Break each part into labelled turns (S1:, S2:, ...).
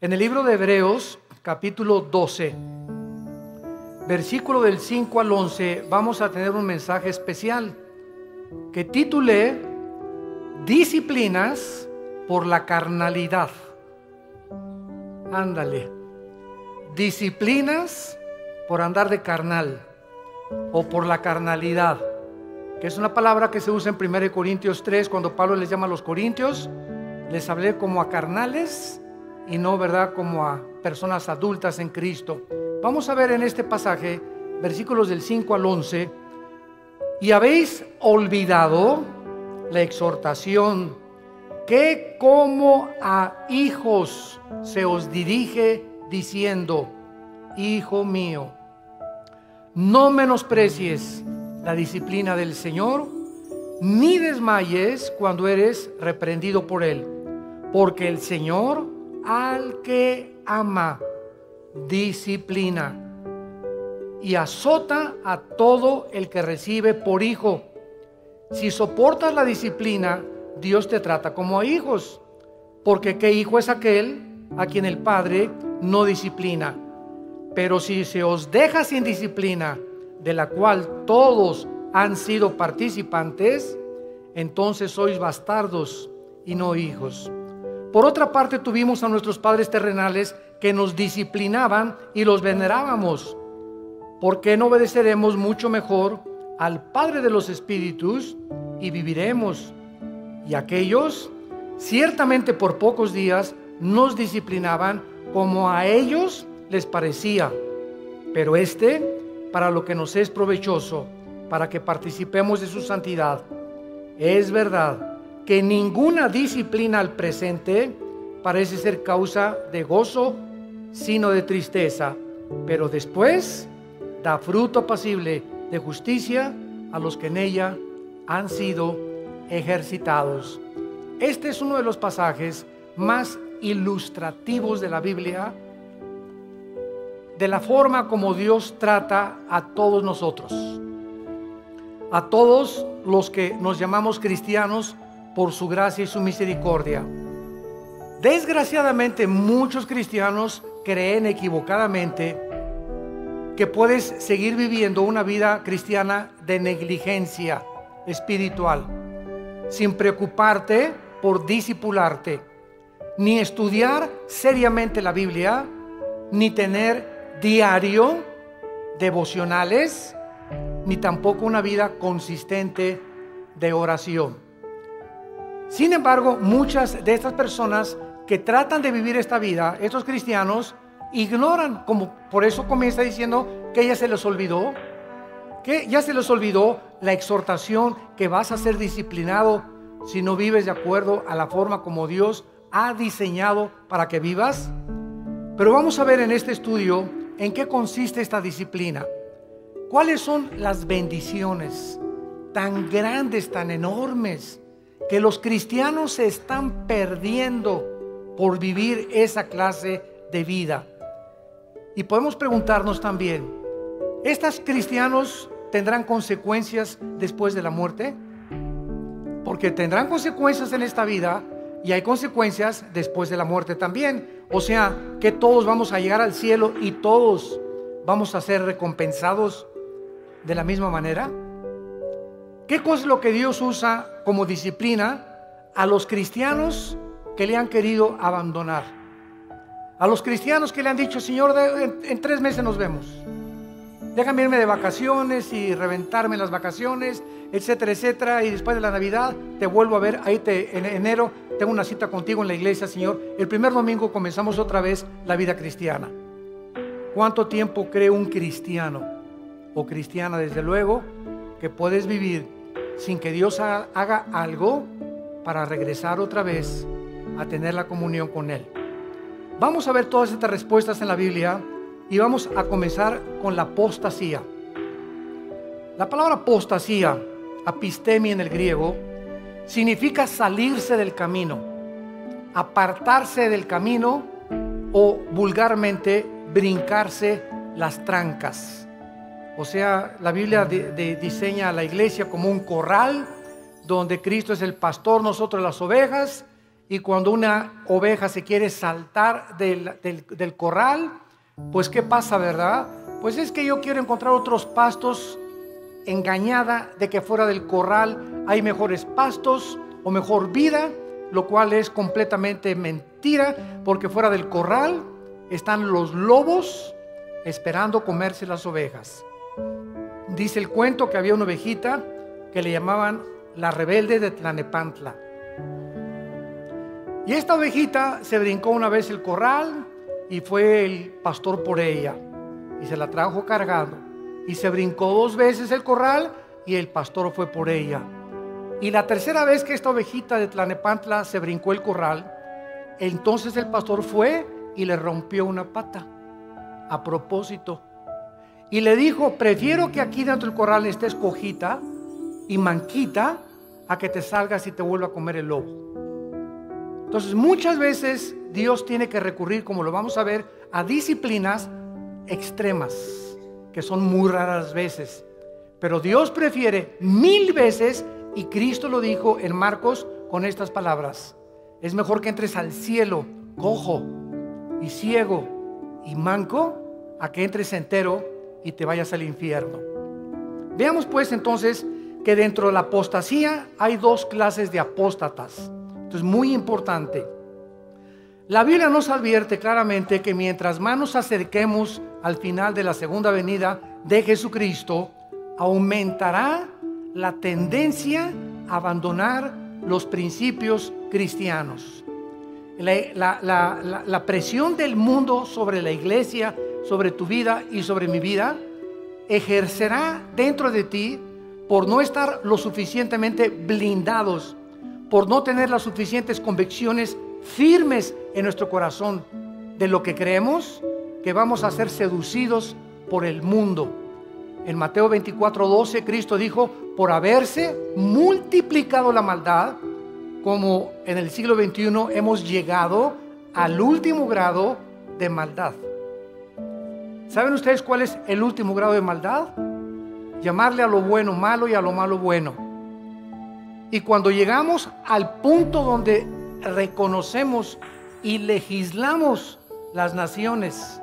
S1: En el libro de Hebreos, capítulo 12, versículo del 5 al 11, vamos a tener un mensaje especial que titulé Disciplinas por la carnalidad. Ándale, disciplinas por andar de carnal o por la carnalidad, que es una palabra que se usa en 1 Corintios 3, cuando Pablo les llama a los corintios. Les hablé como a carnales y no, ¿verdad?, como a personas adultas en Cristo. Vamos a ver en este pasaje, versículos del 5 al 11. Y habéis olvidado la exhortación que como a hijos se os dirige diciendo: Hijo mío, no menosprecies la disciplina del Señor, ni desmayes cuando eres reprendido por Él, porque el Señor al que ama disciplina y azota a todo el que recibe por hijo. Si soportas la disciplina, Dios te trata como a hijos, porque ¿qué hijo es aquel a quien el Padre no disciplina? Pero si se os deja sin disciplina, de la cual todos han sido participantes, entonces sois bastardos y no hijos. Por otra parte, tuvimos a nuestros padres terrenales que nos disciplinaban y los venerábamos. ¿Por qué no obedeceremos mucho mejor al Padre de los Espíritus y viviremos? Y aquellos, ciertamente por pocos días, nos disciplinaban como a ellos les parecía, pero para lo que nos es provechoso, para que participemos de su santidad. Es verdad que ninguna disciplina al presente parece ser causa de gozo, sino de tristeza, pero después da fruto apacible de justicia a los que en ella han sido ejercitados. Este es uno de los pasajes más ilustrativos de la Biblia, de la forma como Dios trata a todos nosotros, a todos los que nos llamamos cristianos por su gracia y su misericordia. Desgraciadamente, muchos cristianos creen equivocadamente que puedes seguir viviendo una vida cristiana de negligencia espiritual, sin preocuparte por discipularte, ni estudiar seriamente la Biblia, ni tener diario devocionales, ni tampoco una vida consistente de oración. Sin embargo, muchas de estas personas que tratan de vivir esta vida, estos cristianos, ignoran, como por eso comienza diciendo que ya se les olvidó, la exhortación que vas a ser disciplinado si no vives de acuerdo a la forma como Dios ha diseñado para que vivas. Pero vamos a ver en este estudio en qué consiste esta disciplina. ¿Cuáles son las bendiciones tan grandes, tan enormes, que los cristianos se están perdiendo por vivir esa clase de vida? Y podemos preguntarnos también, ¿estos cristianos tendrán consecuencias después de la muerte? Porque tendrán consecuencias en esta vida y hay consecuencias después de la muerte también. O sea, que todos vamos a llegar al cielo y todos vamos a ser recompensados de la misma manera. ¿Qué cosa es lo que Dios usa como disciplina a los cristianos que le han querido abandonar? A los cristianos que le han dicho: Señor, en 3 meses nos vemos. Déjame irme de vacaciones y reventarme las vacaciones, etcétera, etcétera. Y después de la Navidad te vuelvo a ver. En enero tengo una cita contigo en la iglesia, Señor. El primer domingo comenzamos otra vez la vida cristiana. ¿Cuánto tiempo cree un cristiano o cristiana, desde luego, que puedes vivir sin que Dios haga algo para regresar otra vez a tener la comunión con Él? Vamos a ver todas estas respuestas en la Biblia y vamos a comenzar con la apostasía. La palabra apostasía, apistemi en el griego, significa salirse del camino, apartarse del camino o vulgarmente brincarse las trancas. O sea, la Biblia diseña a la iglesia como un corral donde Cristo es el pastor, nosotros las ovejas, Y cuando una oveja se quiere saltar del corral, pues ¿qué pasa, verdad? Pues es que yo quiero encontrar otros pastos, engañada de que fuera del corral hay mejores pastos o mejor vida, lo cual es completamente mentira, porque fuera del corral están los lobos esperando comerse las ovejas. Dice el cuento que había una ovejita que le llamaban la rebelde de Tlanepantla. Y esta ovejita se brincó una vez el corral y fue el pastor por ella y se la trajo cargando. Y se brincó 2 veces el corral y el pastor fue por ella. Y la tercera vez que esta ovejita de Tlanepantla se brincó el corral, entonces el pastor fue y le rompió una pata a propósito. Y le dijo: prefiero que aquí dentro del corral estés cojita y manquita a que te salgas y te vuelva a comer el lobo. Entonces muchas veces Dios tiene que recurrir, como lo vamos a ver, a disciplinas extremas, que son muy raras veces. Pero Dios prefiere 1000 veces, y Cristo lo dijo en Marcos con estas palabras: es mejor que entres al cielo cojo y ciego y manco, a que entres entero y te vayas al infierno. Veamos pues entonces que dentro de la apostasía hay 2 clases de apóstatas. Esto es muy importante. La Biblia nos advierte claramente que mientras más nos acerquemos al final de la segunda venida de Jesucristo, aumentará la tendencia a abandonar los principios cristianos. La presión del mundo sobre la iglesia, sobre tu vida y sobre mi vida, ejercerá dentro de ti por no estar lo suficientemente blindados, por no tener las suficientes convicciones firmes en nuestro corazón de lo que creemos, que vamos a ser seducidos por el mundo. En Mateo 24:12 Cristo dijo: por haberse multiplicado la maldad, como en el siglo XXI hemos llegado al último grado de maldad. ¿Saben ustedes cuál es el último grado de maldad? Llamarle a lo bueno malo y a lo malo bueno. Y cuando llegamos al punto donde reconocemos y legislamos las naciones,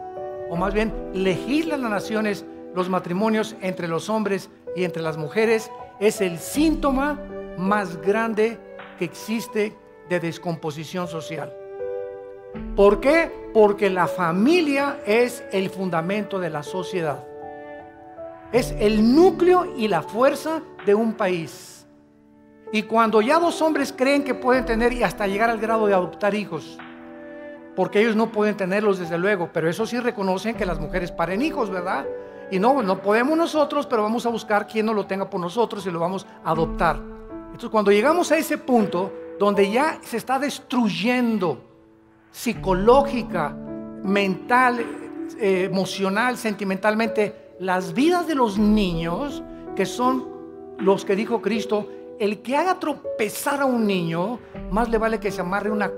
S1: o más bien legislan las naciones los matrimonios entre los hombres y entre las mujeres, es el síntoma más grande que existe de descomposición social. ¿Por qué? Porque la familia es el fundamento de la sociedad. Es el núcleo y la fuerza de un país. Y cuando ya 2 hombres creen que pueden tener y hasta llegar al grado de adoptar hijos, porque ellos no pueden tenerlos desde luego, pero eso sí reconocen que las mujeres paren hijos, ¿verdad? Y no podemos nosotros, pero vamos a buscar quien nos lo tenga por nosotros y lo vamos a adoptar. Entonces cuando llegamos a ese punto donde ya se está destruyendo psicológica, mental, emocional, sentimentalmente las vidas de los niños, que son los que dijo Cristo: el que haga tropezar a un niño, más le vale que se amarre una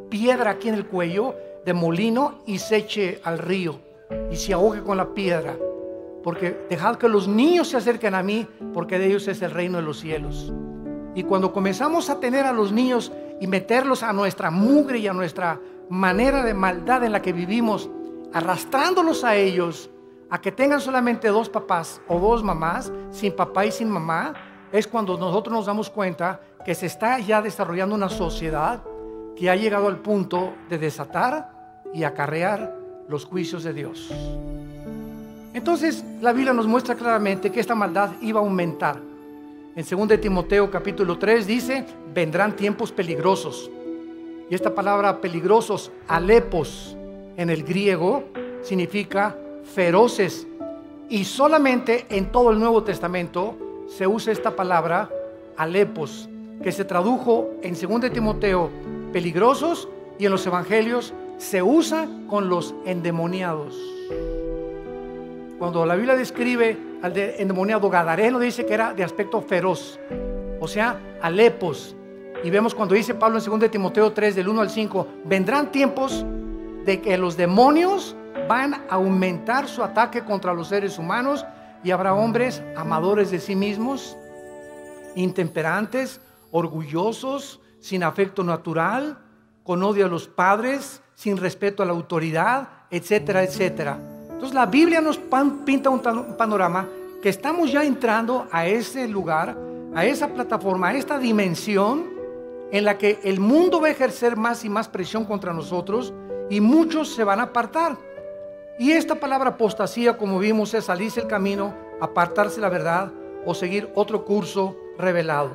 S1: piedra aquí en el cuello de molino y se eche al río y se ahogue con la piedra, porque dejad que los niños se acerquen a mí, porque de ellos es el reino de los cielos. Y cuando comenzamos a tener a los niños y meterlos a nuestra mugre y a nuestra manera de maldad en la que vivimos, arrastrándolos a ellos a que tengan solamente 2 papás o 2 mamás, sin papá y sin mamá, es cuando nosotros nos damos cuenta que se está ya desarrollando una sociedad que ha llegado al punto de desatar y acarrear los juicios de Dios. Entonces la Biblia nos muestra claramente que esta maldad iba a aumentar. En 2 Timoteo capítulo 3 dice: vendrán tiempos peligrosos. Y esta palabra peligrosos, alepos, en el griego significa feroces. Y solamente en todo el Nuevo Testamento se usa esta palabra alepos, que se tradujo en 2 Timoteo peligrosos, y en los evangelios se usa con los endemoniados. Cuando la Biblia describe al endemoniado gadareno, dice que era de aspecto feroz, o sea, alepos. Y vemos cuando dice Pablo en 2 Timoteo 3 del 1 al 5: vendrán tiempos de que los demonios van a aumentar su ataque contra los seres humanos, y habrá hombres amadores de sí mismos, intemperantes, orgullosos, sin afecto natural, con odio a los padres, sin respeto a la autoridad, etcétera, etcétera. Entonces la Biblia nos pinta un panorama que estamos ya entrando a ese lugar, a esa plataforma, a esta dimensión en la que el mundo va a ejercer más y más presión contra nosotros y muchos se van a apartar. Y esta palabra apostasía, como vimos, es salirse del camino, apartarse de la verdad o seguir otro curso revelado.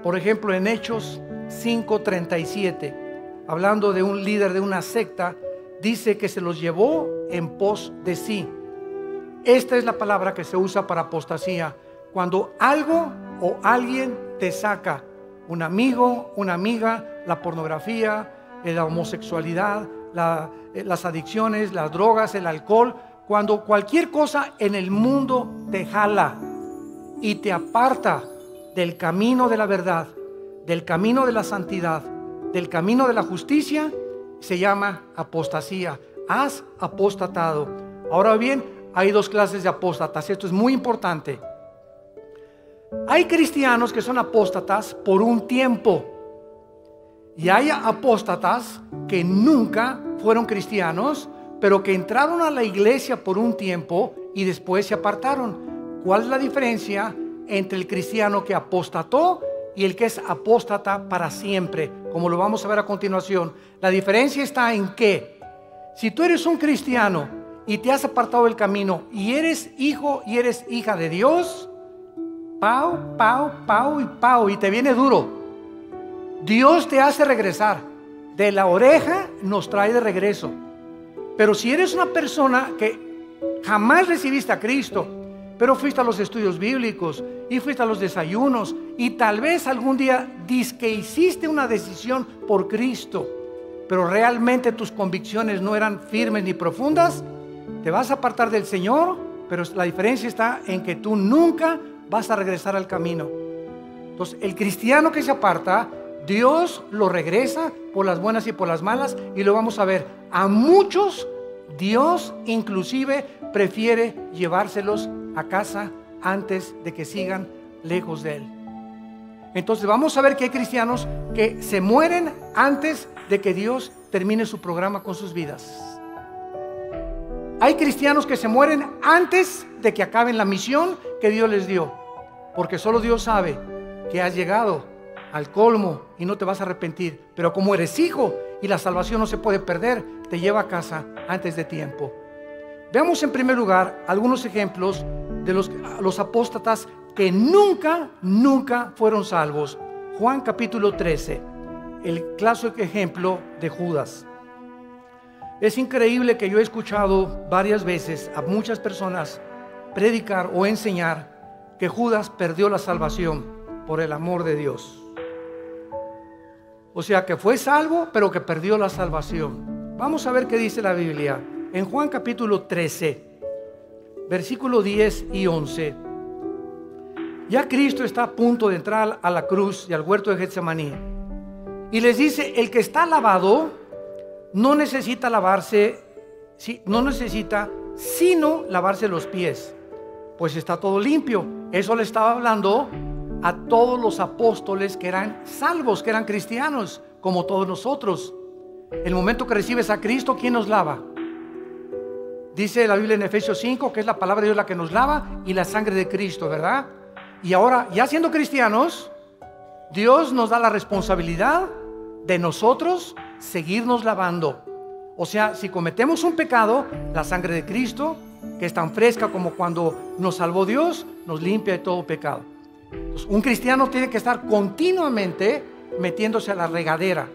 S1: Por ejemplo, en Hechos 5:37, hablando de un líder de una secta, dice que se los llevó en pos de sí. Esta es la palabra que se usa para apostasía, cuando algo o alguien te saca, un amigo, una amiga, la pornografía, la homosexualidad, las adicciones, las drogas, el alcohol, cuando cualquier cosa en el mundo te jala y te aparta del camino de la verdad, del camino de la santidad, del camino de la justicia, se llama apostasía. Has apostatado. Ahora bien, hay dos clases de apóstatas. Esto es muy importante. Hay cristianos que son apóstatas por un tiempo, y hay apóstatas que nunca fueron cristianos, pero que entraron a la iglesia por un tiempo y después se apartaron. ¿Cuál es la diferencia entre el cristiano que apostató y el que es apóstata para siempre? Como lo vamos a ver a continuación. La diferencia está en que si tú eres un cristiano y te has apartado del camino y eres hijo y eres hija de Dios, pau, pau, pau y pau, y te viene duro. Dios te hace regresar. De la oreja nos trae de regreso. Pero si eres una persona que jamás recibiste a Cristo, pero fuiste a los estudios bíblicos y fuiste a los desayunos y tal vez algún día que hiciste una decisión por Cristo, pero realmente tus convicciones no eran firmes ni profundas, te vas a apartar del Señor, pero la diferencia está en que tú nunca vas a regresar al camino. Entonces, el cristiano que se aparta, Dios lo regresa por las buenas y por las malas, y lo vamos a ver. A muchos Dios inclusive prefiere llevárselos a casa antes de que sigan lejos de Él. Entonces vamos a ver que hay cristianos que se mueren antes de que Dios termine su programa con sus vidas. Hay cristianos que se mueren antes de que acaben la misión que Dios les dio, porque solo Dios sabe que has llegado al colmo y no te vas a arrepentir. Pero como eres hijo y la salvación no se puede perder, te lleva a casa antes de tiempo. Veamos en primer lugar algunos ejemplos de los apóstatas que nunca fueron salvos. Juan capítulo 13, el clásico ejemplo de Judas. Es increíble que yo he escuchado varias veces a muchas personas predicar o enseñar que Judas perdió la salvación por el amor de Dios. O sea, que fue salvo, pero que perdió la salvación. Vamos a ver qué dice la Biblia. En Juan capítulo 13, versículo 10 y 11. Ya Cristo está a punto de entrar a la cruz y al huerto de Getsemaní. Y les dice, el que está lavado no necesita lavarse, no necesita sino lavarse los pies, pues está todo limpio. Eso le estaba hablando a todos los apóstoles que eran salvos, que eran cristianos, como todos nosotros. El momento que recibes a Cristo, ¿quién nos lava? Dice la Biblia en Efesios 5 que es la palabra de Dios la que nos lava y la sangre de Cristo, ¿verdad? Y ahora, ya siendo cristianos, Dios nos da la responsabilidad de nosotros seguirnos lavando. O sea, si cometemos un pecado, la sangre de Cristo, que es tan fresca como cuando nos salvó Dios, nos limpia de todo pecado. Entonces, un cristiano tiene que estar continuamente metiéndose a la regadera,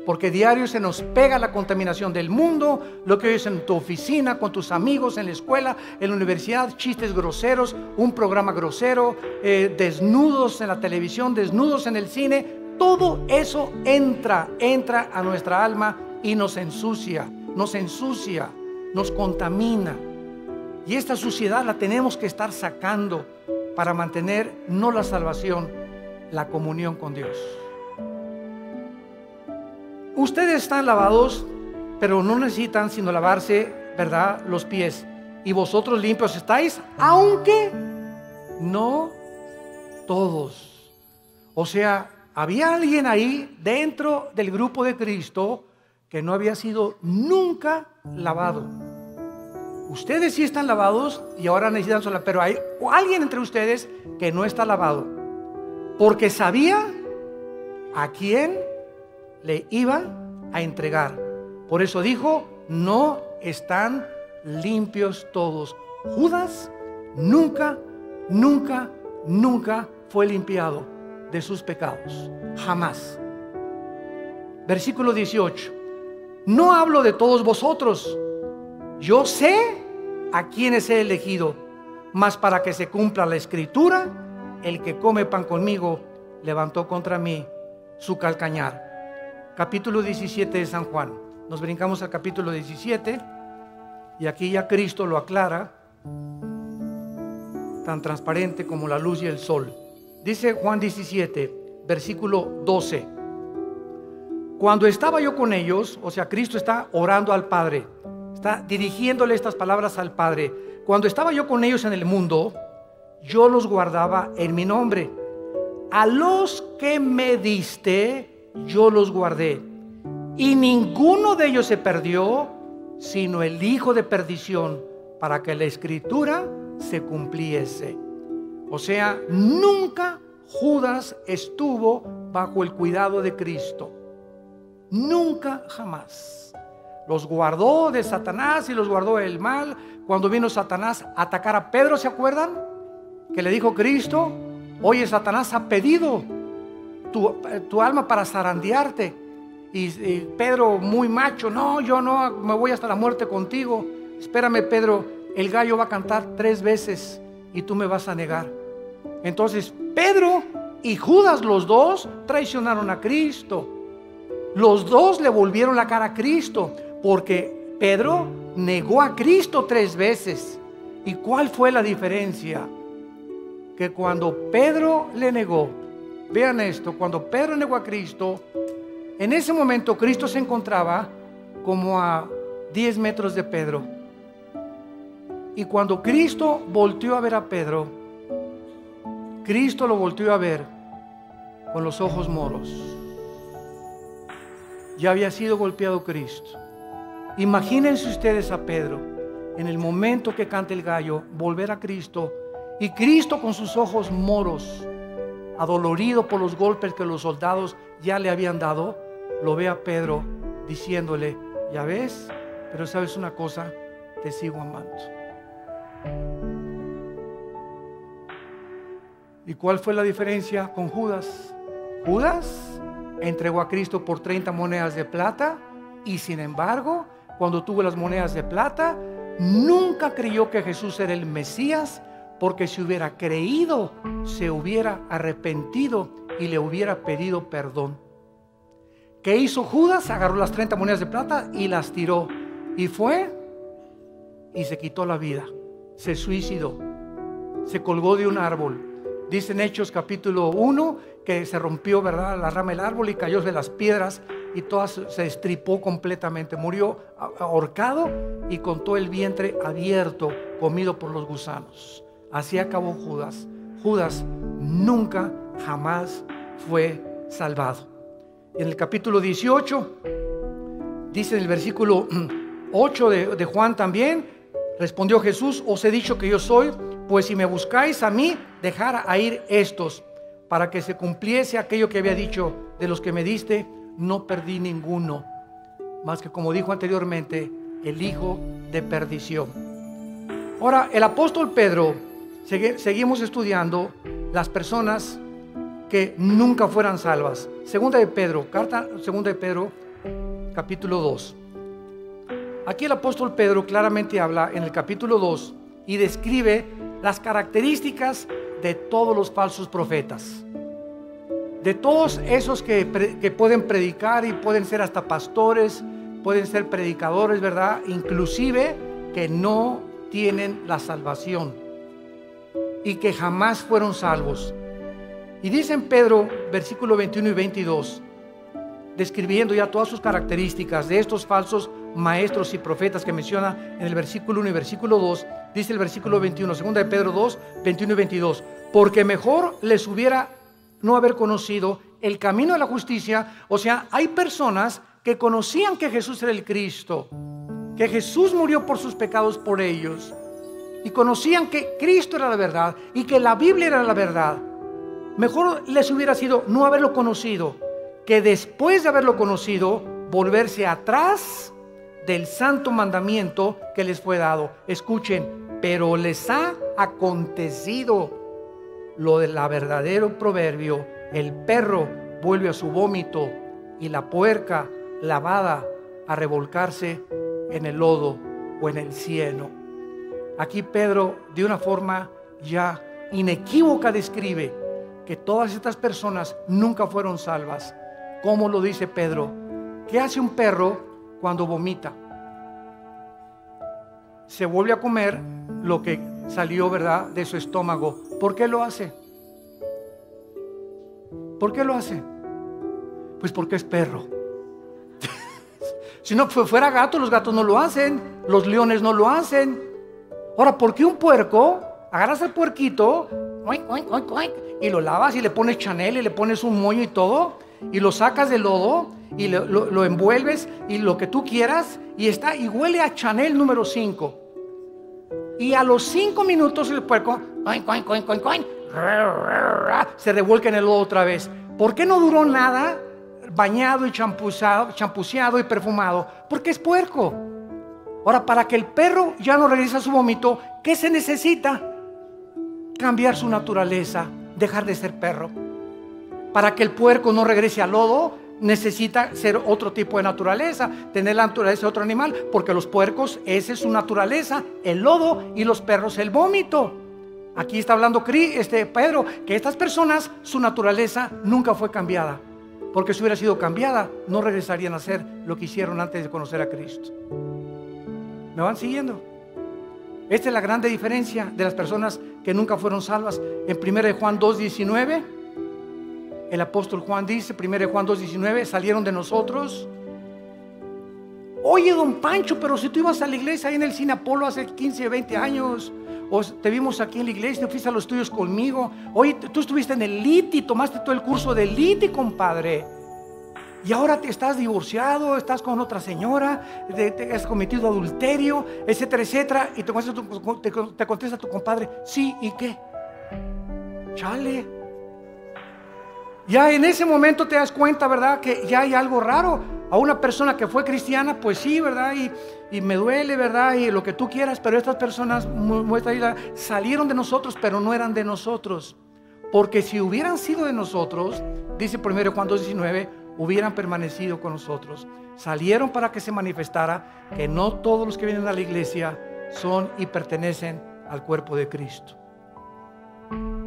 S1: porque diario se nos pega la contaminación del mundo, lo que oyes en tu oficina, con tus amigos, en la escuela, en la universidad, chistes groseros, un programa grosero, desnudos en la televisión, desnudos en el cine. Todo eso entra a nuestra alma y nos ensucia, nos contamina. Y esta suciedad la tenemos que estar sacando para mantener no la salvación, la comunión con Dios. Ustedes están lavados, pero no necesitan sino lavarse, ¿verdad?, los pies. Y vosotros limpios estáis, aunque no todos. O sea, había alguien ahí dentro del grupo de Cristo que no había sido nunca lavado. Ustedes sí están lavados y ahora necesitan sola, pero hay alguien entre ustedes que no está lavado, porque sabía a quién le iba a entregar. Por eso dijo: no están limpios todos. Judas nunca fue limpiado de sus pecados, jamás. Versículo 18: no hablo de todos vosotros, yo sé a quienes he elegido, mas para que se cumpla la escritura, el que come pan conmigo levantó contra mí su calcañar. Capítulo 17 de San Juan. Nos brincamos al capítulo 17 y aquí ya Cristo lo aclara, tan transparente como la luz y el sol. Dice Juan 17, versículo 12: cuando estaba yo con ellos, o sea, Cristo está orando al Padre, está dirigiéndole estas palabras al Padre. Cuando estaba yo con ellos en el mundo, yo los guardaba en mi nombre. A los que me diste, yo los guardé. Y ninguno de ellos se perdió, sino el hijo de perdición, para que la escritura se cumpliese. O sea, nunca Judas estuvo bajo el cuidado de Cristo. Nunca, jamás. Los guardó de Satanás y los guardó del mal. Cuando vino Satanás a atacar a Pedro, ¿se acuerdan? Que le dijo Cristo: oye, Satanás ha pedido tu alma para zarandearte. Y Pedro, muy macho: no, yo no, me voy hasta la muerte contigo. Espérame, Pedro, el gallo va a cantar 3 veces y tú me vas a negar. Entonces Pedro y Judas, los dos, traicionaron a Cristo. Los dos le volvieron la cara a Cristo, porque Pedro negó a Cristo 3 veces. ¿Y cuál fue la diferencia? Que cuando Pedro le negó, vean esto, cuando Pedro negó a Cristo, en ese momento Cristo se encontraba como a 10 metros de Pedro. Y cuando Cristo volteó a ver a Pedro, Cristo lo volteó a ver con los ojos moros. Ya había sido golpeado Cristo. Imagínense ustedes a Pedro en el momento que canta el gallo, volver a Cristo, y Cristo con sus ojos moros, adolorido por los golpes que los soldados ya le habían dado, lo ve a Pedro diciéndole: ya ves, pero sabes una cosa, te sigo amando. ¿Y cuál fue la diferencia con Judas? Judas entregó a Cristo por 30 monedas de plata, y sin embargo, cuando tuvo las monedas de plata, nunca creyó que Jesús era el Mesías, porque si hubiera creído, se hubiera arrepentido y le hubiera pedido perdón. ¿Qué hizo Judas? Agarró las 30 monedas de plata y las tiró, y fue y se quitó la vida, se suicidó, se colgó de un árbol. Dice en Hechos capítulo 1 que se rompió, ¿verdad?, la rama del árbol y cayó de las piedras y todas se destripó completamente. Murió ahorcado y con todo el vientre abierto, comido por los gusanos. Así acabó Judas. Judas nunca, jamás fue salvado. En el capítulo 18, dice en el versículo 8 de Juan también: respondió Jesús: os he dicho que yo soy, pues si me buscáis a mí, dejad a ir estos, para que se cumpliese aquello que había dicho: de los que me diste, no perdí ninguno, más que, como dijo anteriormente, el hijo de perdición. Ahora, el apóstol Pedro, seguimos estudiando las personas que nunca fueran salvas. Carta segunda de Pedro, capítulo 2. Aquí el apóstol Pedro claramente habla en el capítulo 2 y describe las características de todos los falsos profetas, de todos esos que pueden predicar y pueden ser hasta pastores, pueden ser predicadores, ¿verdad? Inclusive que no tienen la salvación y que jamás fueron salvos. Y dice en Pedro, versículo 21 y 22, describiendo ya todas sus características de estos falsos maestros y profetas que menciona en el versículo 1 y versículo 2, dice el versículo 21, segunda de Pedro 2, 21 y 22: porque mejor les hubiera no haber conocido el camino de la justicia. O sea, hay personas que conocían que Jesús era el Cristo, que Jesús murió por sus pecados por ellos, y conocían que Cristo era la verdad y que la Biblia era la verdad. Mejor les hubiera sido no haberlo conocido, que después de haberlo conocido, volverse atrás del santo mandamiento que les fue dado. Escuchen, pero les ha acontecido lo del verdadero proverbio: el perro vuelve a su vómito y la puerca lavada a revolcarse en el lodo o en el cieno. Aquí Pedro, de una forma ya inequívoca, describe que todas estas personas nunca fueron salvas. ¿Cómo lo dice Pedro? ¿Qué hace un perro cuando vomita? Se vuelve a comer lo que salió, ¿verdad?, de su estómago. ¿Por qué lo hace? ¿Por qué lo hace? Pues porque es perro. Si no fuera gato, los gatos no lo hacen, los leones no lo hacen. Ahora, ¿por qué un puerco? Agarras al puerquito y lo lavas y le pones Chanel y le pones un moño y todo, y lo sacas del lodo y lo envuelves y lo que tú quieras, y huele a Chanel número 5. Y a los 5 minutos el puerco se revuelca en el lodo otra vez. ¿Por qué no duró nada bañado y champuceado y perfumado? Porque es puerco. Ahora, para que el perro ya no regrese a su vómito, ¿qué se necesita? Cambiar su naturaleza, dejar de ser perro. Para que el puerco no regrese al lodo, necesita ser otro tipo de naturaleza, tener la naturaleza de otro animal, porque los puercos, esa es su naturaleza, el lodo, y los perros el vómito. Aquí está hablando Pedro, que estas personas, su naturaleza nunca fue cambiada, porque si hubiera sido cambiada, no regresarían a hacer lo que hicieron antes de conocer a Cristo. ¿Me van siguiendo? Esta es la grande diferencia de las personas que nunca fueron salvas. En 1 Juan 2:19, el apóstol Juan dice, 1 Juan 2:19, salieron de nosotros. Oye, don Pancho, pero si tú ibas a la iglesia ahí en el Cine Apolo hace 15, 20 años, o te vimos aquí en la iglesia, fuiste a los estudios conmigo. Oye, tú estuviste en el LITI, tomaste todo el curso del LITI, compadre. Y ahora te estás divorciado, estás con otra señora, te has cometido adulterio, etcétera, etcétera. Y te contesta tu compadre, sí, ¿y qué? Chale. Ya en ese momento te das cuenta, ¿verdad?, que ya hay algo raro. A una persona que fue cristiana, pues sí, ¿verdad? Y me duele, ¿verdad? Y lo que tú quieras, pero estas personas salieron de nosotros, pero no eran de nosotros. Porque si hubieran sido de nosotros, dice 1 Juan 2:19, hubieran permanecido con nosotros. Salieron para que se manifestara que no todos los que vienen a la iglesia son y pertenecen al cuerpo de Cristo.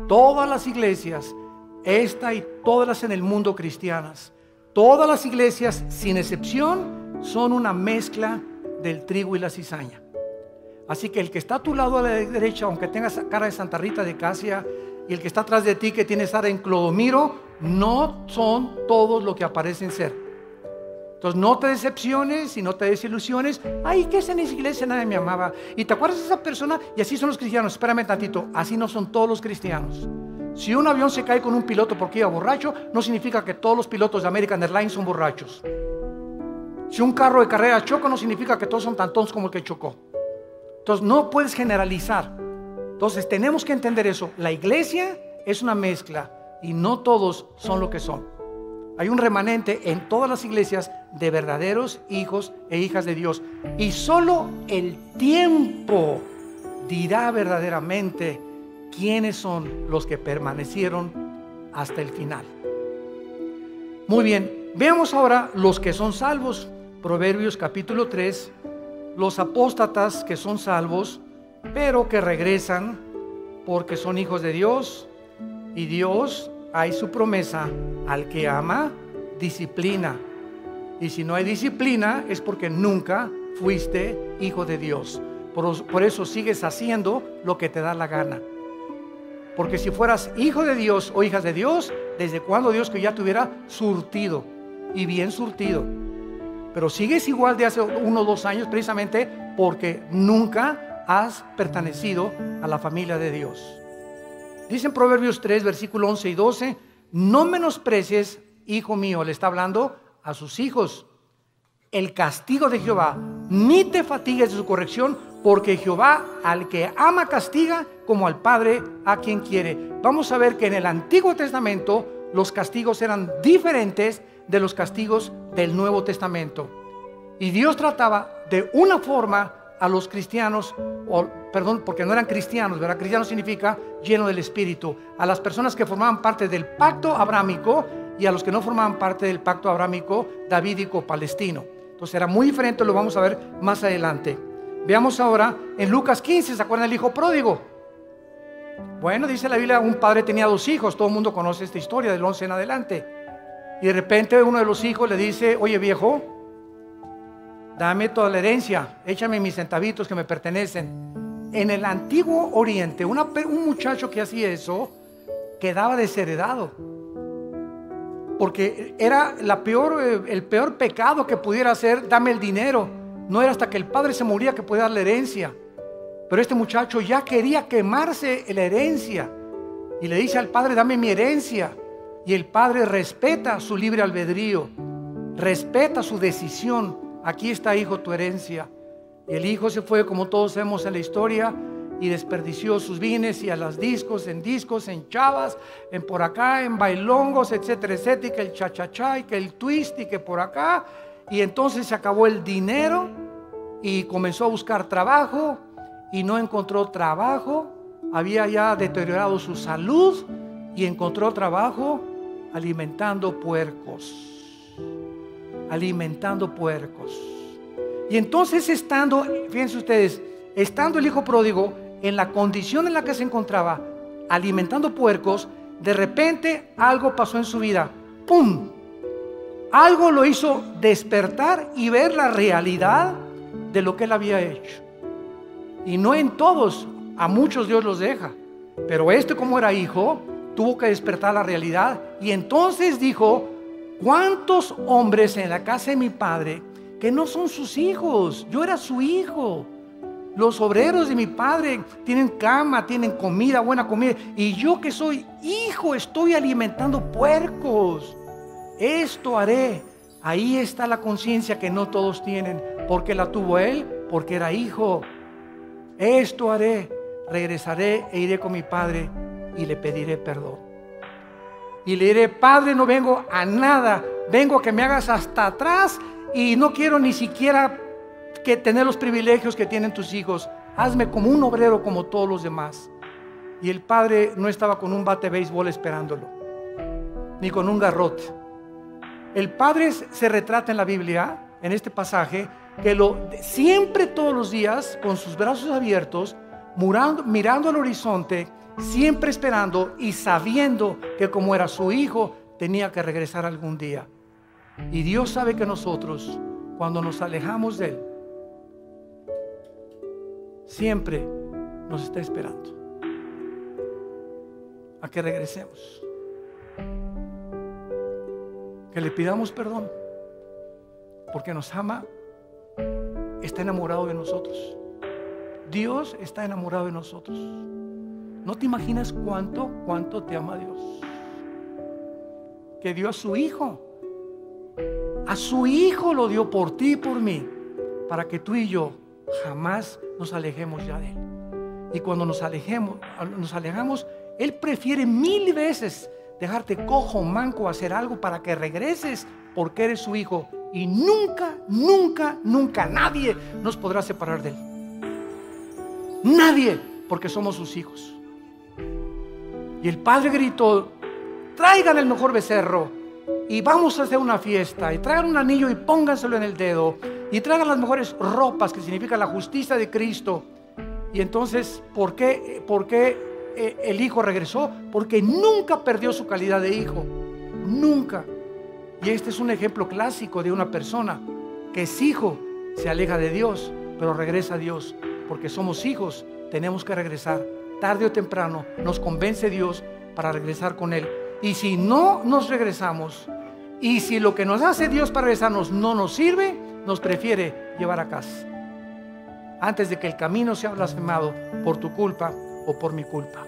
S1: Todas las iglesias, esta y todas las en el mundo cristianas, todas las iglesias sin excepción son una mezcla del trigo y la cizaña. Así que el que está a tu lado a la derecha, aunque tengas cara de Santa Rita de Casia, y el que está atrás de ti que tiene cara en Clodomiro, no son todos lo que aparecen ser. Entonces no te decepciones y no te desilusiones. Ay, ¿qué es en esa iglesia? Nadie me amaba. ¿Y te acuerdas de esa persona? Y así son los cristianos. Espérame tantito, así no son todos los cristianos. Si un avión se cae con un piloto porque iba borracho, no significa que todos los pilotos de American Airlines son borrachos. Si un carro de carrera choca, no significa que todos son tan tontos como el que chocó. Entonces no puedes generalizar. Entonces tenemos que entender eso. La iglesia es una mezcla y no todos son lo que son. Hay un remanente en todas las iglesias de verdaderos hijos e hijas de Dios. Y solo el tiempo dirá verdaderamente quiénes son los que permanecieron hasta el final. Muy bien, veamos ahora los que son salvos. Proverbios capítulo 3, los apóstatas que son salvos, pero que regresan porque son hijos de Dios, y Dios, hay su promesa, al que ama, disciplina. Y si no hay disciplina es porque nunca fuiste hijo de Dios. Por eso sigues haciendo lo que te da la gana. Porque si fueras hijo de Dios o hijas de Dios, ¿desde cuándo Dios que ya te hubiera surtido? Y bien surtido. Pero sigues igual de hace 1 o 2 años, precisamente porque nunca has pertenecido a la familia de Dice en Proverbios 3, versículo 11 y 12, no menosprecies, hijo mío, le está hablando a sus hijos, el castigo de Jehová, ni te fatigues de su corrección, porque Jehová al que ama castiga, como al padre a quien quiere. Vamos a ver que en el Antiguo Testamento los castigos eran diferentes de los castigos del Nuevo Testamento. Y Dios trataba de una forma a los cristianos, porque no eran cristianos, ¿verdad? Cristiano significa lleno del Espíritu. A las personas que formaban parte del pacto abrámico y a los que no formaban parte del pacto abrámico davídico-palestino. Entonces era muy diferente, lo vamos a ver más adelante. Veamos ahora en Lucas 15, ¿se acuerdan del hijo pródigo? Bueno, dice la Biblia, un padre tenía 2 hijos, todo el mundo conoce esta historia del 11 en adelante. Y de repente uno de los hijos le dice, oye viejo, dame toda la herencia, échame mis centavitos que me pertenecen. En el antiguo Oriente, un muchacho que hacía eso quedaba desheredado, porque era el peor pecado que pudiera hacer, dame el dinero. No era hasta que el padre se moría que podía dar la herencia. Pero este muchacho ya quería quemarse la herencia y le dice al padre, dame mi herencia. Y el padre respeta su libre albedrío, respeta su decisión. Aquí está, hijo, tu herencia. Y el hijo se fue, como todos sabemos en la historia, y desperdició sus bienes y a las discos, en chavas, en por acá, en bailongos, etcétera, etcétera, y que el cha-cha-cha, y que el twist, y que por acá. Y entonces se acabó el dinero y comenzó a buscar trabajo y no encontró trabajo. Había ya deteriorado su salud y encontró trabajo alimentando puercos. Alimentando puercos. Y entonces fíjense ustedes, estando el hijo pródigo en la condición en la que se encontraba, alimentando puercos, de repente algo pasó en su vida. ¡Pum! Algo lo hizo despertar y ver la realidad de lo que él había hecho. Y no en todos, a muchos Dios los deja. Pero como era hijo, tuvo que despertar la realidad. Y entonces dijo, ¿cuántos hombres en la casa de mi padre que no son sus hijos? Yo era su hijo. Los obreros de mi padre tienen cama, tienen comida, buena comida. Y yo que soy hijo estoy alimentando puercos. Esto haré. Ahí está la conciencia que no todos tienen. Porque la tuvo él, porque era hijo. Esto haré. Regresaré e iré con mi padre y le pediré perdón. Y le diré, padre, no vengo a nada. Vengo a que me hagas hasta atrás y no quiero ni siquiera que tener los privilegios que tienen tus hijos. Hazme como un obrero como todos los demás. Y el padre no estaba con un bate de béisbol esperándolo, ni con un garrote. El padre se retrata en la Biblia, en este pasaje, que siempre todos los días, con sus brazos abiertos, mirando al horizonte, siempre esperando y sabiendo que como era su hijo, tenía que regresar algún día. Y Dios sabe que nosotros, cuando nos alejamos de Él, siempre nos está esperando a que regresemos, que le pidamos perdón, porque nos ama, está enamorado de nosotros. Dios está enamorado de nosotros. No te imaginas cuánto te ama Dios, que dio a su hijo. A su hijo lo dio por ti y por mí, para que tú y yo jamás nos alejemos ya de Él. Y cuando nos alejamos, Él prefiere 1000 veces dejarte cojo, manco, hacer algo para que regreses, porque eres su hijo. Y nunca, nunca, nunca nadie nos podrá separar de Él. Nadie, porque somos sus hijos. Y el padre gritó, traigan el mejor becerro y vamos a hacer una fiesta, y traigan un anillo y pónganselo en el dedo, y traigan las mejores ropas, que significa la justicia de Cristo. Y entonces, ¿por qué el hijo regresó? Porque nunca perdió su calidad de hijo, nunca. Y este es un ejemplo clásico de una persona que es hijo, se aleja de Dios, pero regresa a Dios. Porque somos hijos, tenemos que regresar. Tarde o temprano nos convence Dios para regresar con Él. Y si no nos regresamos, y si lo que nos hace Dios para regresarnos no nos sirve, nos prefiere llevar a casa, antes de que el camino sea blasfemado por tu culpa o por mi culpa.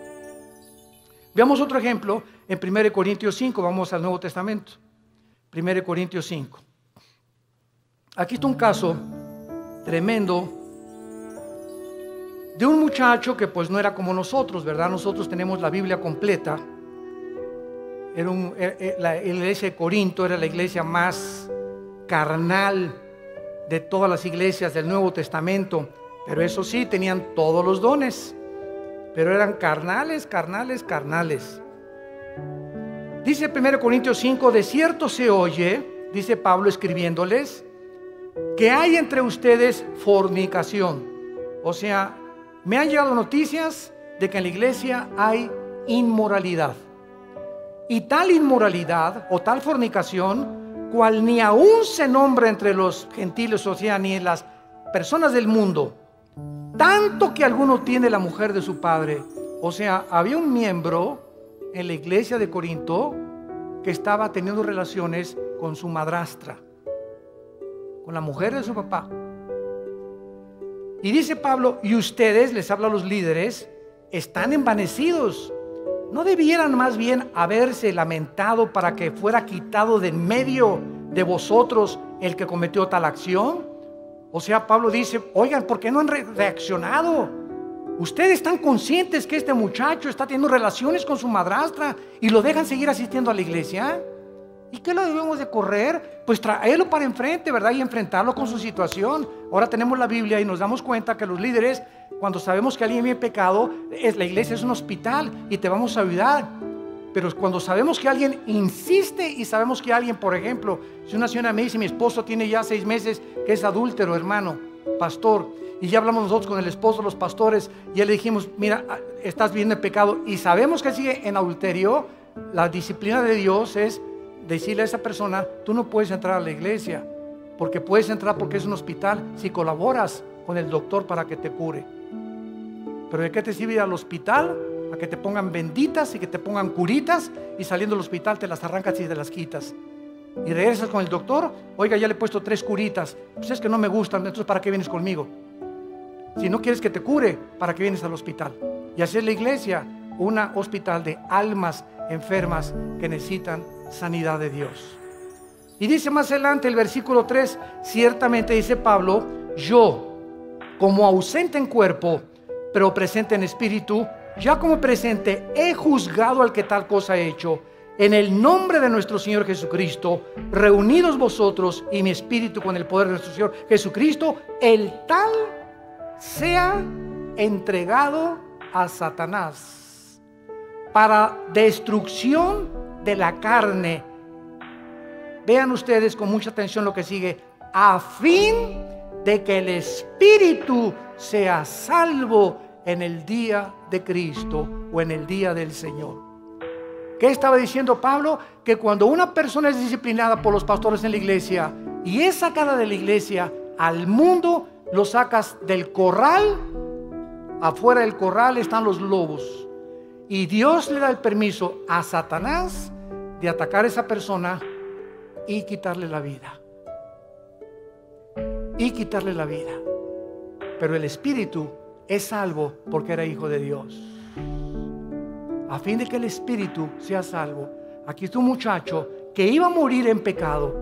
S1: Veamos otro ejemplo en 1 Corintios 5, vamos al Nuevo Testamento. 1 Corintios 5. Aquí está un caso tremendo de un muchacho que pues no era como nosotros, ¿verdad? Nosotros tenemos la Biblia completa. La iglesia de Corinto era la iglesia más carnal de todas las iglesias del Nuevo Testamento, pero eso sí, tenían todos los dones, pero eran carnales. Dice 1 Corintios 5, de cierto se oye, dice Pablo escribiéndoles, que hay entre ustedes fornicación. O sea, me han llegado noticias de que en la iglesia hay inmoralidad. Y tal inmoralidad o tal fornicación, cual ni aún se nombra entre los gentiles, o sea, ni en las personas del mundo, tanto que alguno tiene la mujer de su padre. O sea, había un miembro en la iglesia de Corinto que estaba teniendo relaciones con su madrastra, con la mujer de su papá. Y dice Pablo, y ustedes, les habla a los líderes, están envanecidos. ¿No debieran más bien haberse lamentado para que fuera quitado de en medio de vosotros el que cometió tal acción? O sea, Pablo dice, oigan, ¿por qué no han reaccionado? Ustedes están conscientes que este muchacho está teniendo relaciones con su madrastra y lo dejan seguir asistiendo a la iglesia. ¿Y qué lo debemos de correr? Pues traerlo para enfrente, ¿verdad? Y enfrentarlo con su situación. Ahora tenemos la Biblia y nos damos cuenta que los líderes, cuando sabemos que alguien viene en pecado, la iglesia es un hospital y te vamos a ayudar. Pero cuando sabemos que alguien insiste y sabemos que alguien, por ejemplo, si una señora me dice, mi esposo tiene ya 6 meses que es adúltero, hermano, pastor, y ya hablamos nosotros con el esposo, los pastores, y ya le dijimos, mira, estás viviendo en pecado, y sabemos que sigue en adulterio, la disciplina de Dios es decirle a esa persona, tú no puedes entrar a la iglesia, porque puedes entrar porque es un hospital si colaboras con el doctor para que te cure. Pero ¿de qué te sirve ir al hospital? A que te pongan benditas y que te pongan curitas, y saliendo del hospital te las arrancas y te las quitas. Y regresas con el doctor, oiga, ya le he puesto 3 curitas, pues es que no me gustan, entonces ¿para qué vienes conmigo? Si no quieres que te cure, ¿para qué vienes al hospital? Y así es la iglesia, un hospital de almas enfermas que necesitan sanidad de Dios. Y dice más adelante el versículo 3, ciertamente dice Pablo, yo, como ausente en cuerpo, pero presente en espíritu, ya como presente he juzgado al que tal cosa ha hecho. En el nombre de nuestro Señor Jesucristo, reunidos vosotros y mi espíritu con el poder de nuestro Señor Jesucristo, el tal sea entregado a Satanás para destrucción de la carne. Vean ustedes con mucha atención lo que sigue, a fin de que el espíritu sea salvo en el día de Cristo o en el día del Señor. ¿Qué estaba diciendo Pablo? Que cuando una persona es disciplinada por los pastores en la iglesia y es sacada de la iglesia al mundo, lo sacas del corral. Afuera del corral están los lobos, y Dios le da el permiso a Satanás de atacar a esa persona y quitarle la vida. Pero el espíritu es salvo porque era hijo de Dios. A fin de que el espíritu sea salvo. Aquí está un muchacho que iba a morir en pecado,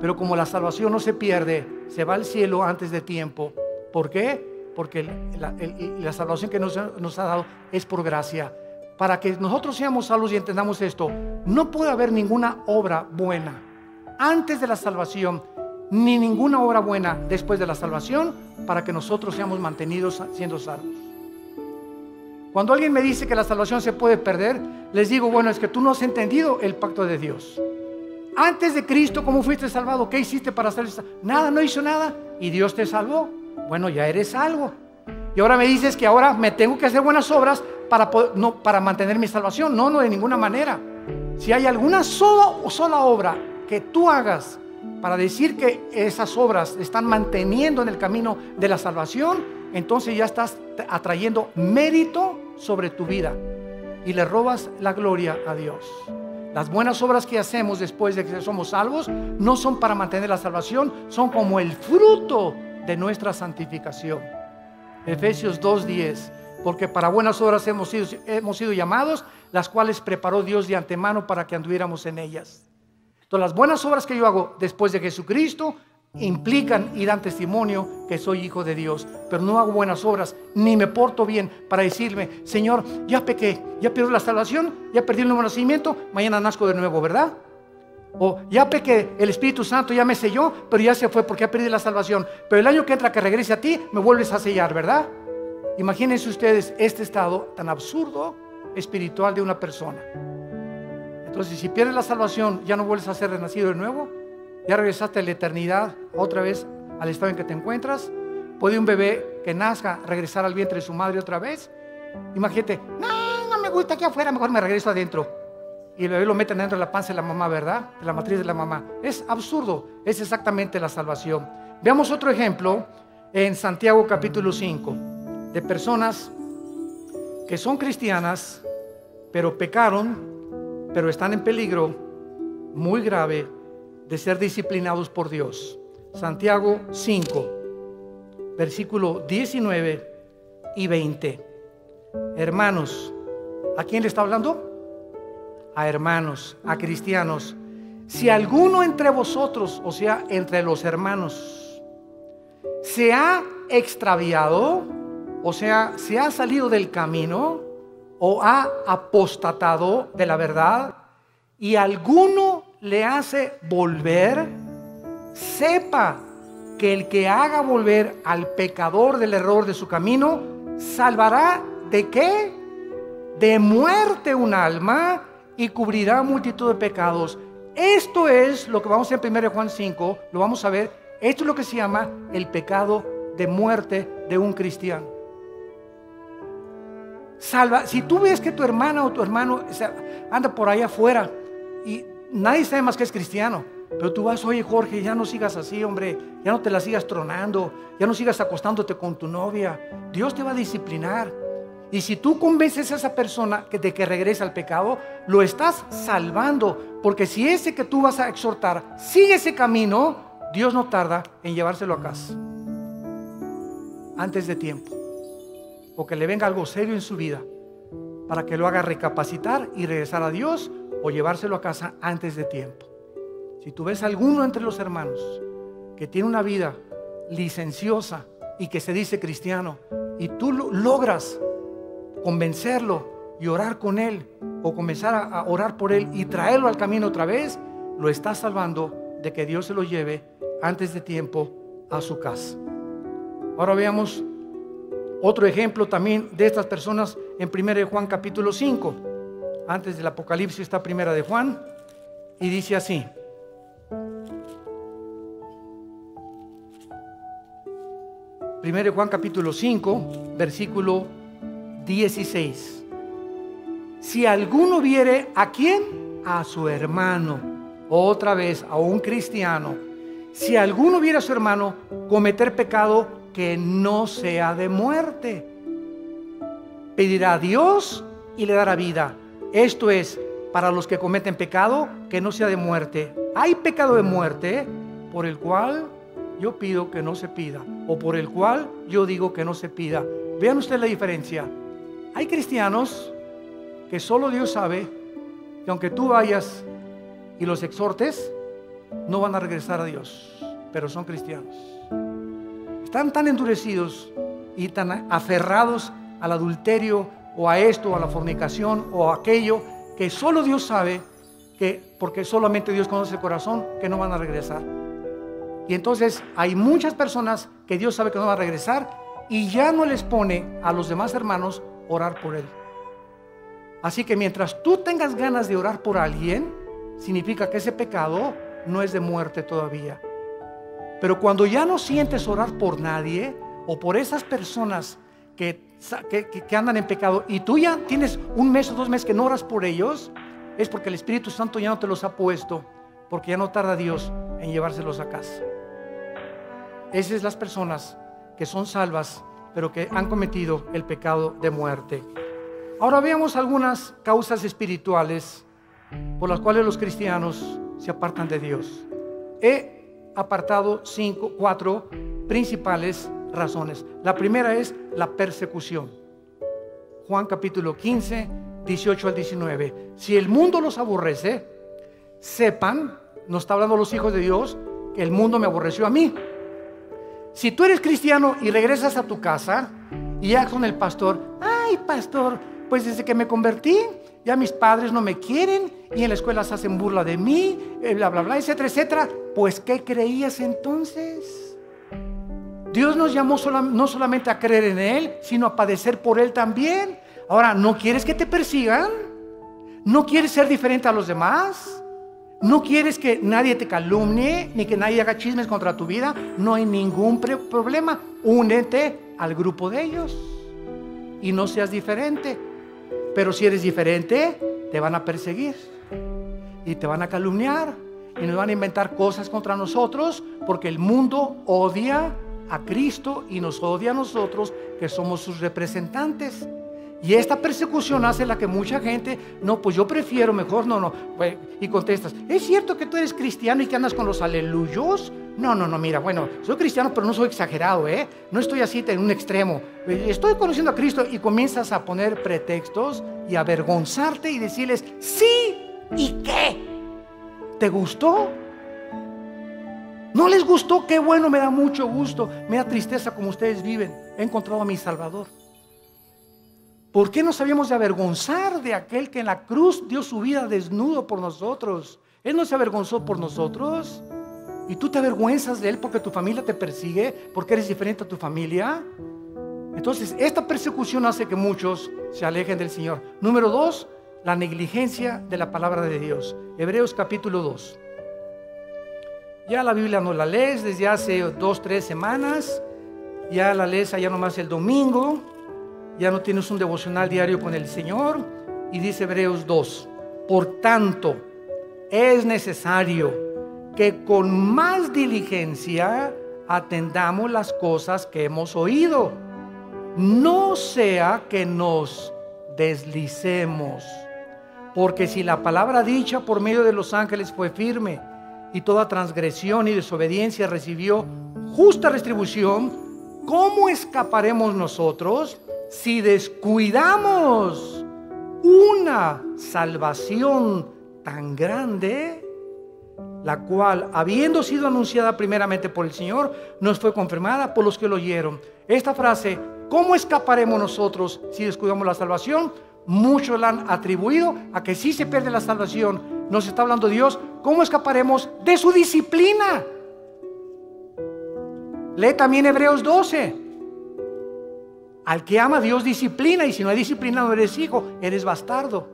S1: pero como la salvación no se pierde, se va al cielo antes de tiempo. ¿Por qué? Porque la salvación que nos ha dado es por gracia. Para que nosotros seamos salvos y entendamos esto, no puede haber ninguna obra buena antes de la salvación, ni ninguna obra buena después de la salvación, para que nosotros seamos mantenidos siendo salvos. Cuando alguien me dice que la salvación se puede perder, les digo, bueno, es que tú no has entendido el pacto de Dios. Antes de Cristo, ¿cómo fuiste salvado? ¿Qué hiciste para ser salvo? Nada, no hizo nada, y Dios te salvó. Bueno, ya eres salvo. Y ahora me dices que ahora me tengo que hacer buenas obras para mantener mi salvación. No, de ninguna manera. Si hay alguna sola obra que tú hagas para decir que esas obras están manteniendo en el camino de la salvación, entonces ya estás atrayendo mérito sobre tu vida y le robas la gloria a Dios. Las buenas obras que hacemos después de que somos salvos no son para mantener la salvación, son como el fruto de nuestra santificación. Efesios 2:10 porque para buenas obras hemos sido llamados, las cuales preparó Dios de antemano para que anduviéramos en ellas. Entonces las buenas obras que yo hago después de Jesucristo implican y dan testimonio que soy hijo de Dios, pero no hago buenas obras ni me porto bien para decirme: Señor, ya pequé, ya perdí la salvación, ya perdí el nuevo nacimiento, mañana nazco de nuevo, ¿verdad? O ya pequé, el Espíritu Santo ya me selló, pero ya se fue porque ya perdí la salvación, pero el año que entra que regrese a ti me vuelves a sellar, ¿verdad? Imagínense ustedes este estado tan absurdo espiritual de una persona. Entonces, si pierdes la salvación, ya no vuelves a ser renacido de nuevo, ya regresaste a la eternidad, otra vez al estado en que te encuentras. ¿Puede un bebé que nazca regresar al vientre de su madre otra vez? Imagínate: no me gusta aquí afuera, mejor me regreso adentro. Y el bebé lo meten dentro de la panza de la mamá, ¿verdad? De la matriz de la mamá. Es absurdo, es exactamente la salvación. Veamos otro ejemplo en Santiago capítulo 5, de personas que son cristianas, pero pecaron, pero están en peligro muy grave de ser disciplinados por Dios. Santiago 5, versículo 19 y 20. Hermanos, ¿a quién le está hablando? A hermanos, a cristianos. Si alguno entre vosotros, o sea, entre los hermanos, se ha extraviado, o sea, se ha salido del camino, o ha apostatado de la verdad, y alguno le hace volver, sepa que el que haga volver al pecador del error de su camino, salvará ¿de qué? De muerte un alma, y cubrirá multitud de pecados. Esto es lo que vamos a ver en 1 Juan 5, lo vamos a ver. Esto es lo que se llama el pecado de muerte de un cristiano. Si tú ves que tu hermana o tu hermano anda por ahí afuera y nadie sabe más que es cristiano, pero tú vas: oye Jorge, ya no sigas así, hombre, ya no te la sigas tronando, ya no sigas acostándote con tu novia, Dios te va a disciplinar. Y si tú convences a esa persona de que regrese al pecado, lo estás salvando, porque si ese que tú vas a exhortar sigue ese camino, Dios no tarda en llevárselo a casa antes de tiempo, o que le venga algo serio en su vida para que lo haga recapacitar y regresar a Dios, o llevárselo a casa antes de tiempo. Si tú ves a alguno entre los hermanos que tiene una vida licenciosa y que se dice cristiano, y tú logras convencerlo y orar con él, o comenzar a orar por él y traerlo al camino otra vez, lo estás salvando de que Dios se lo lleve antes de tiempo a su casa. Ahora veamos otro ejemplo también de estas personas en 1 Juan capítulo 5. Antes del Apocalipsis está 1 Juan, y dice así: Juan capítulo 5, versículo 16. Si alguno viere, ¿a quién? A su hermano, otra vez a un cristiano. Si alguno viere a su hermano cometer pecado que no sea de muerte, pedirá a Dios y le dará vida. Esto es, para los que cometen pecado que no sea de muerte. Hay pecado de muerte por el cual yo pido que no se pida, o por el cual yo digo que no se pida. Vean ustedes la diferencia. Hay cristianos que solo Dios sabe que aunque tú vayas y los exhortes, no van a regresar a Dios, pero son cristianos. Están tan endurecidos y tan aferrados al adulterio, o a esto, o a la fornicación, o a aquello, que solo Dios sabe que, porque solamente Dios conoce el corazón, que no van a regresar. Y entonces hay muchas personas que Dios sabe que no van a regresar, y ya no les pone a los demás hermanos orar por él. Así que mientras tú tengas ganas de orar por alguien, significa que ese pecado no es de muerte todavía. Pero cuando ya no sientes orar por nadie, o por esas personas que andan en pecado, y tú ya tienes un mes o 2 meses que no oras por ellos, es porque el Espíritu Santo ya no te los ha puesto, porque ya no tarda Dios en llevárselos a casa. Esas son las personas que son salvas, pero que han cometido el pecado de muerte. Ahora veamos algunas causas espirituales por las cuales los cristianos se apartan de Dios. He apartado 4 principales razones. La primera es la persecución. Juan capítulo 15, 18 al 19. Si el mundo los aborrece, sepan, nos está hablando los hijos de Dios, que el mundo me aborreció a mí. Si tú eres cristiano y regresas a tu casa y ya con el pastor, ay pastor, pues desde que me convertí, ya mis padres no me quieren y en la escuela se hacen burla de mí, bla, bla, bla, etcétera, etcétera. Pues ¿qué creías entonces? Dios nos llamó no solamente a creer en Él, sino a padecer por Él también. Ahora, ¿no quieres que te persigan? ¿No quieres ser diferente a los demás? ¿No quieres que nadie te calumnie, ni que nadie haga chismes contra tu vida? No hay ningún problema. Únete al grupo de ellos y no seas diferente. Pero si eres diferente, te van a perseguir y te van a calumniar y nos van a inventar cosas contra nosotros, porque el mundo odia a Cristo y nos odia a nosotros, que somos sus representantes. Y esta persecución hace la que mucha gente, no, pues yo prefiero mejor, no, y contestas, ¿es cierto que tú eres cristiano y que andas con los aleluyos? No, mira, bueno, soy cristiano pero no soy exagerado, no estoy así en un extremo, estoy conociendo a Cristo, y comienzas a poner pretextos y a avergonzarte y decirles, sí, ¿y qué? ¿Te gustó? ¿No les gustó? Qué bueno, me da mucho gusto, me da tristeza como ustedes viven, he encontrado a mi Salvador. ¿Por qué nos habíamos de avergonzar de aquel que en la cruz dio su vida desnudo por nosotros? Él no se avergonzó por nosotros. ¿Y tú te avergüenzas de Él porque tu familia te persigue, porque eres diferente a tu familia? Entonces, esta persecución hace que muchos se alejen del Señor. Número 2, la negligencia de la palabra de Dios. Hebreos capítulo 2. Ya la Biblia no la lees desde hace 2, 3 semanas. Ya la lees allá nomás el domingo. Ya no tienes un devocional diario con el Señor. Y dice Hebreos 2: por tanto, es necesario que con más diligencia atendamos las cosas que hemos oído, no sea que nos deslicemos. Porque si la palabra dicha por medio de los ángeles fue firme, y toda transgresión y desobediencia recibió justa retribución, ¿cómo escaparemos nosotros si descuidamos una salvación tan grande, la cual, habiendo sido anunciada primeramente por el Señor, nos fue confirmada por los que lo oyeron? Esta frase, ¿cómo escaparemos nosotros si descuidamos la salvación?, muchos la han atribuido a que si se pierde la salvación. Nos está hablando Dios, ¿cómo escaparemos de su disciplina? Lee también Hebreos 12. Al que ama, Dios disciplina, y si no hay disciplina no eres hijo, eres bastardo.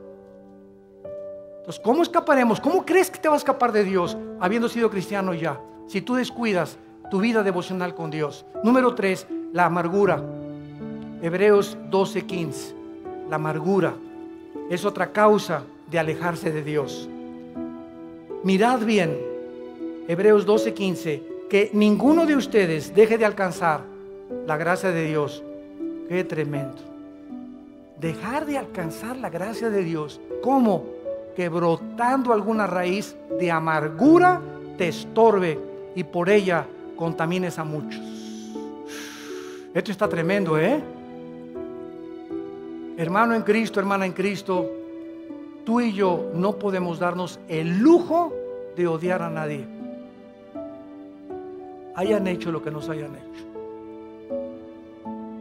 S1: Entonces, ¿cómo escaparemos? ¿Cómo crees que te va a escapar de Dios habiendo sido cristiano ya, si tú descuidas tu vida devocional con Dios? Número 3, la amargura. Hebreos 12:15. La amargura es otra causa de alejarse de Dios. Mirad bien, Hebreos 12:15, que ninguno de ustedes deje de alcanzar la gracia de Dios. Qué tremendo. Dejar de alcanzar la gracia de Dios. ¿Cómo? Que brotando alguna raíz de amargura te estorbe y por ella contamines a muchos. Esto está tremendo, Hermano en Cristo, hermana en Cristo, tú y yo no podemos darnos el lujo de odiar a nadie, hayan hecho lo que nos hayan hecho.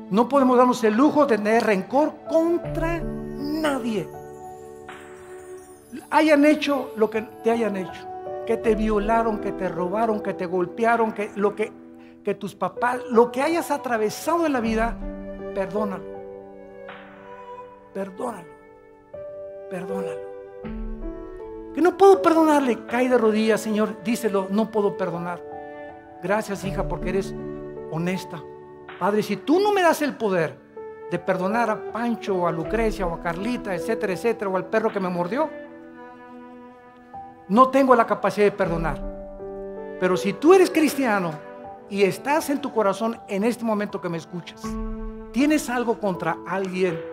S1: No podemos darnos el lujo de tener rencor contra nadie, hayan hecho lo que te hayan hecho, que te violaron, que te robaron, que te golpearon, que tus papás, lo que hayas atravesado en la vida, perdónalo. Perdónalo. Que no puedo perdonarle, cae de rodillas, Señor, díselo, no puedo perdonar. Gracias, hija, porque eres honesta. Padre, si tú no me das el poder de perdonar a Pancho o a Lucrecia o a Carlita, etcétera, etcétera, o al perro que me mordió, no tengo la capacidad de perdonar. Pero si tú eres cristiano y estás en tu corazón en este momento que me escuchas, tienes algo contra alguien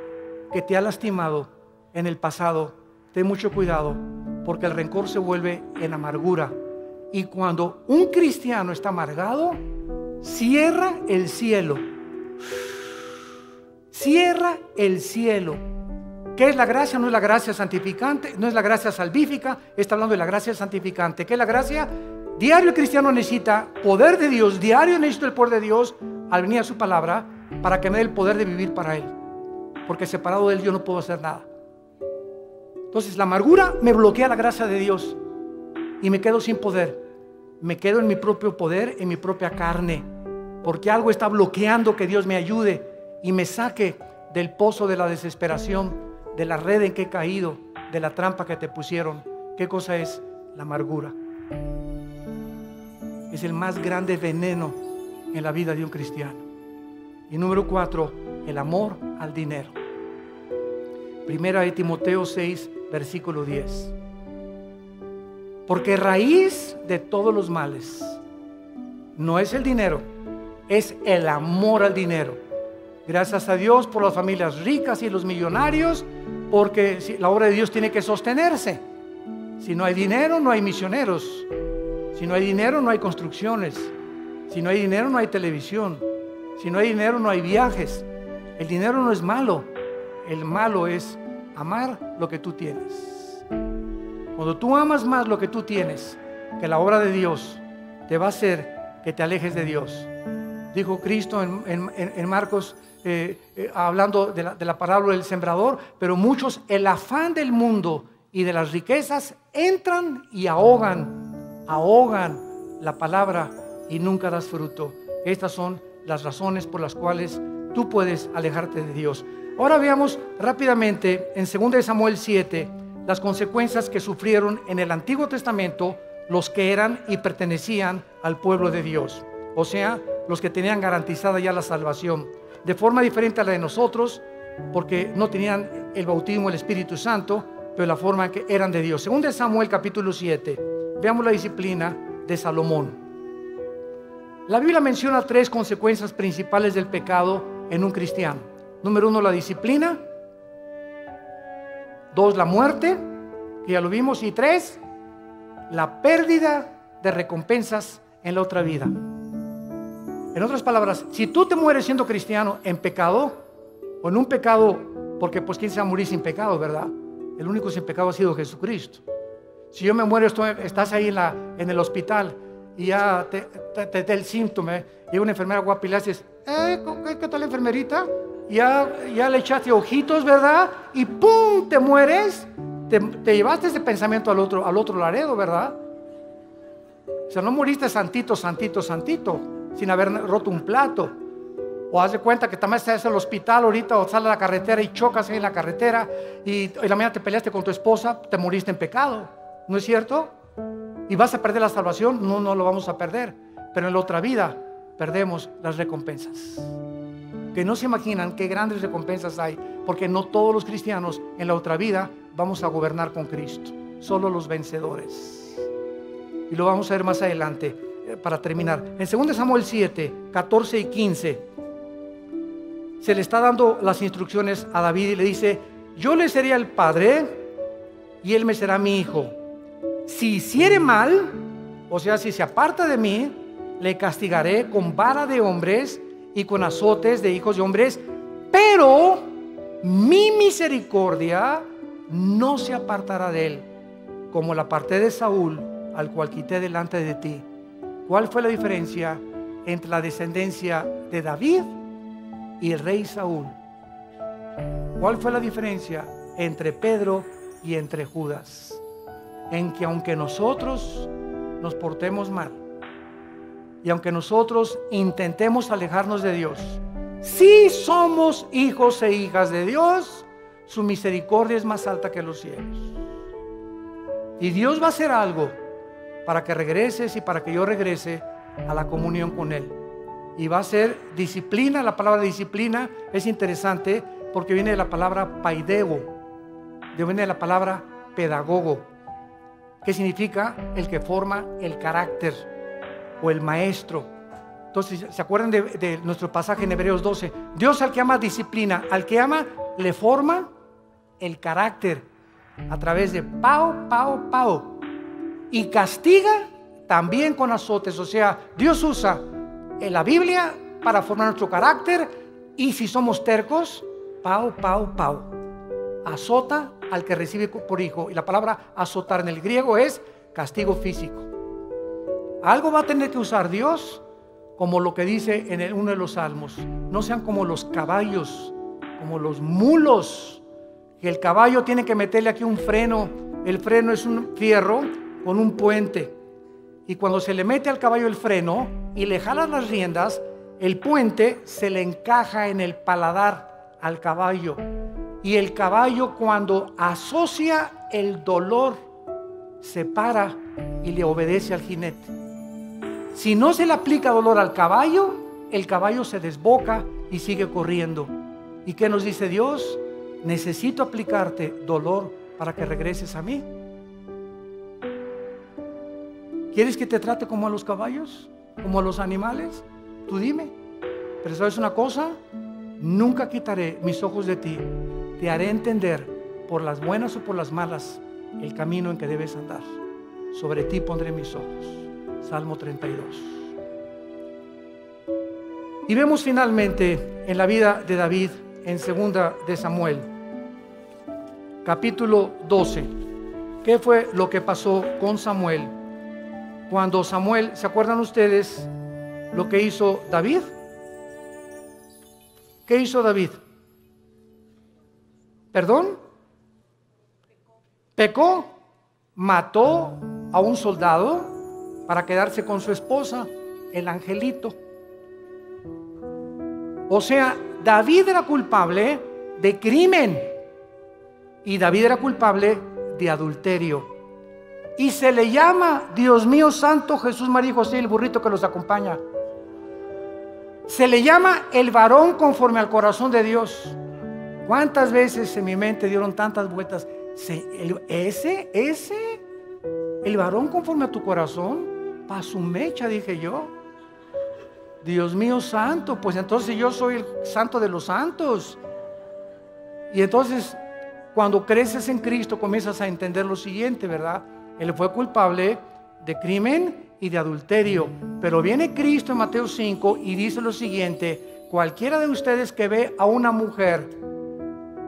S1: que te ha lastimado en el pasado, ten mucho cuidado, porque el rencor se vuelve en amargura. Y cuando un cristiano está amargado, cierra el cielo cierra el cielo. ¿Qué es la gracia? No es la gracia santificante, no es la gracia salvífica, está hablando de la gracia santificante. ¿Qué es la gracia? Diario el cristiano necesita poder de Dios, diario necesito el poder de Dios al venir a su palabra para que me dé el poder de vivir para Él. Porque separado de Él yo no puedo hacer nada. Entonces la amargura me bloquea la gracia de Dios y me quedo sin poder. Me quedo en mi propio poder, en mi propia carne, porque algo está bloqueando que Dios me ayude y me saque del pozo de la desesperación, de la red en que he caído, de la trampa que te pusieron. ¿Qué cosa es? La amargura. Es el más grande veneno en la vida de un cristiano. Y número 4, el amor al dinero. Primera de Timoteo 6, versículo 10. Porque raíz de todos los males no es el dinero, es el amor al dinero. Gracias a Dios por las familias ricas y los millonarios, porque la obra de Dios tiene que sostenerse. Si no hay dinero, no hay misioneros. Si no hay dinero, no hay construcciones. Si no hay dinero, no hay televisión. Si no hay dinero, no hay viajes. El dinero no es malo. El malo es amar lo que tú tienes. Cuando tú amas más lo que tú tienes que la obra de Dios, te va a hacer que te alejes de Dios. Dijo Cristo en Marcos, hablando de la parábola del sembrador, pero muchos, el afán del mundo y de las riquezas, entran y ahogan la palabra y nunca das fruto. Estas son las razones por las cuales tú puedes alejarte de Dios. Ahora veamos rápidamente en 2 Samuel 7 las consecuencias que sufrieron en el Antiguo Testamento los que eran y pertenecían al pueblo de Dios, o sea, los que tenían garantizada ya la salvación, de forma diferente a la de nosotros, porque no tenían el bautismo del Espíritu Santo, pero la forma en que eran de Dios. 2 Samuel capítulo 7, veamos la disciplina de Salomón. La Biblia menciona 3 consecuencias principales del pecado en un cristiano. Número 1, la disciplina. 2, la muerte, que ya lo vimos. Y 3, la pérdida de recompensas en la otra vida. En otras palabras, si tú te mueres siendo cristiano en pecado, o en un pecado, porque pues quién se va a morir sin pecado, ¿verdad? El único sin pecado ha sido Jesucristo. Si yo me muero, estás ahí en el hospital y ya te da el síntoma, y una enfermera guapa y le haces, ¿qué tal, enfermerita? Ya le echaste ojitos, ¿verdad? Y ¡pum! Te mueres. Te llevaste ese pensamiento al otro laredo, ¿verdad? O sea, no moriste santito, sin haber roto un plato. O haz de cuenta que también estás en el hospital ahorita, o sales a la carretera y chocas ahí en la carretera, y la mañana te peleaste con tu esposa, te moriste en pecado. ¿No es cierto? ¿Y vas a perder la salvación? No lo vamos a perder. Pero en la otra vida perdemos las recompensas. Que no se imaginan qué grandes recompensas hay, porque no todos los cristianos en la otra vida vamos a gobernar con Cristo. Solo los vencedores. Y lo vamos a ver más adelante para terminar. En 2 Samuel 7, 14 y 15 se le está dando las instrucciones a David y le dice: yo le seré el padre y él me será mi hijo. Si hiciere mal, o sea, si se aparta de mí, le castigaré con vara de hombres y con azotes de hijos de hombres, pero mi misericordia no se apartará de él, como la aparté de Saúl, al cual quité delante de ti. ¿Cuál fue la diferencia entre la descendencia de David y el rey Saúl? ¿Cuál fue la diferencia entre Pedro y entre Judas? En que aunque nosotros nos portemos mal y aunque nosotros intentemos alejarnos de Dios, si somos hijos e hijas de Dios, su misericordia es más alta que los cielos. Y Dios va a hacer algo para que regreses y para que yo regrese a la comunión con Él. Y va a ser disciplina. La palabra disciplina es interesante porque viene de la palabra paidego, viene de la palabra pedagogo, que significa el que forma el carácter o el maestro. Entonces, ¿se acuerdan de nuestro pasaje en Hebreos 12? Dios al que ama disciplina, al que ama le forma el carácter a través de pao, y castiga también con azotes. O sea, Dios usa la Biblia para formar nuestro carácter, y si somos tercos, Pau, pau, pau. Azota al que recibe por hijo. Y la palabra azotar en el griego es castigo físico. Algo va a tener que usar Dios, como lo que dice en uno de los salmos. No sean como los caballos, como los mulos, que el caballo tiene que meterle aquí un freno. El freno es un fierro con un puente, y cuando se le mete al caballo el freno y le jalan las riendas, el puente se le encaja en el paladar al caballo, y el caballo, cuando asocia el dolor, se para y le obedece al jinete. Si no se le aplica dolor al caballo, el caballo se desboca y sigue corriendo. ¿Y qué nos dice Dios? Necesito aplicarte dolor para que regreses a mí. ¿Quieres que te trate como a los caballos? ¿Como a los animales? Tú dime. Pero ¿sabes una cosa? Nunca quitaré mis ojos de ti. Te haré entender, por las buenas o por las malas, el camino en que debes andar. Sobre ti pondré mis ojos. Salmo 32. Y vemos finalmente en la vida de David, en 2 de Samuel, capítulo 12, ¿qué fue lo que pasó con Samuel? Cuando Samuel, ¿se acuerdan ustedes lo que hizo David? ¿Qué hizo David? ¿Perdón? Pecó, mató a un soldado para quedarse con su esposa, el angelito. O sea, David era culpable de crimen y David era culpable de adulterio. Y se le llama, Dios mío santo, Jesús, María y José, el burrito que los acompaña. Se le llama el varón conforme al corazón de Dios. ¿Cuántas veces en mi mente dieron tantas vueltas? El varón conforme a tu corazón, pa' su mecha, dije yo. Dios mío santo, pues entonces yo soy el santo de los santos. Y entonces, cuando creces en Cristo, comienzas a entender lo siguiente, ¿verdad? Él fue culpable de crimen y de adulterio. Pero viene Cristo en Mateo 5 y dice lo siguiente: cualquiera de ustedes que ve a una mujer,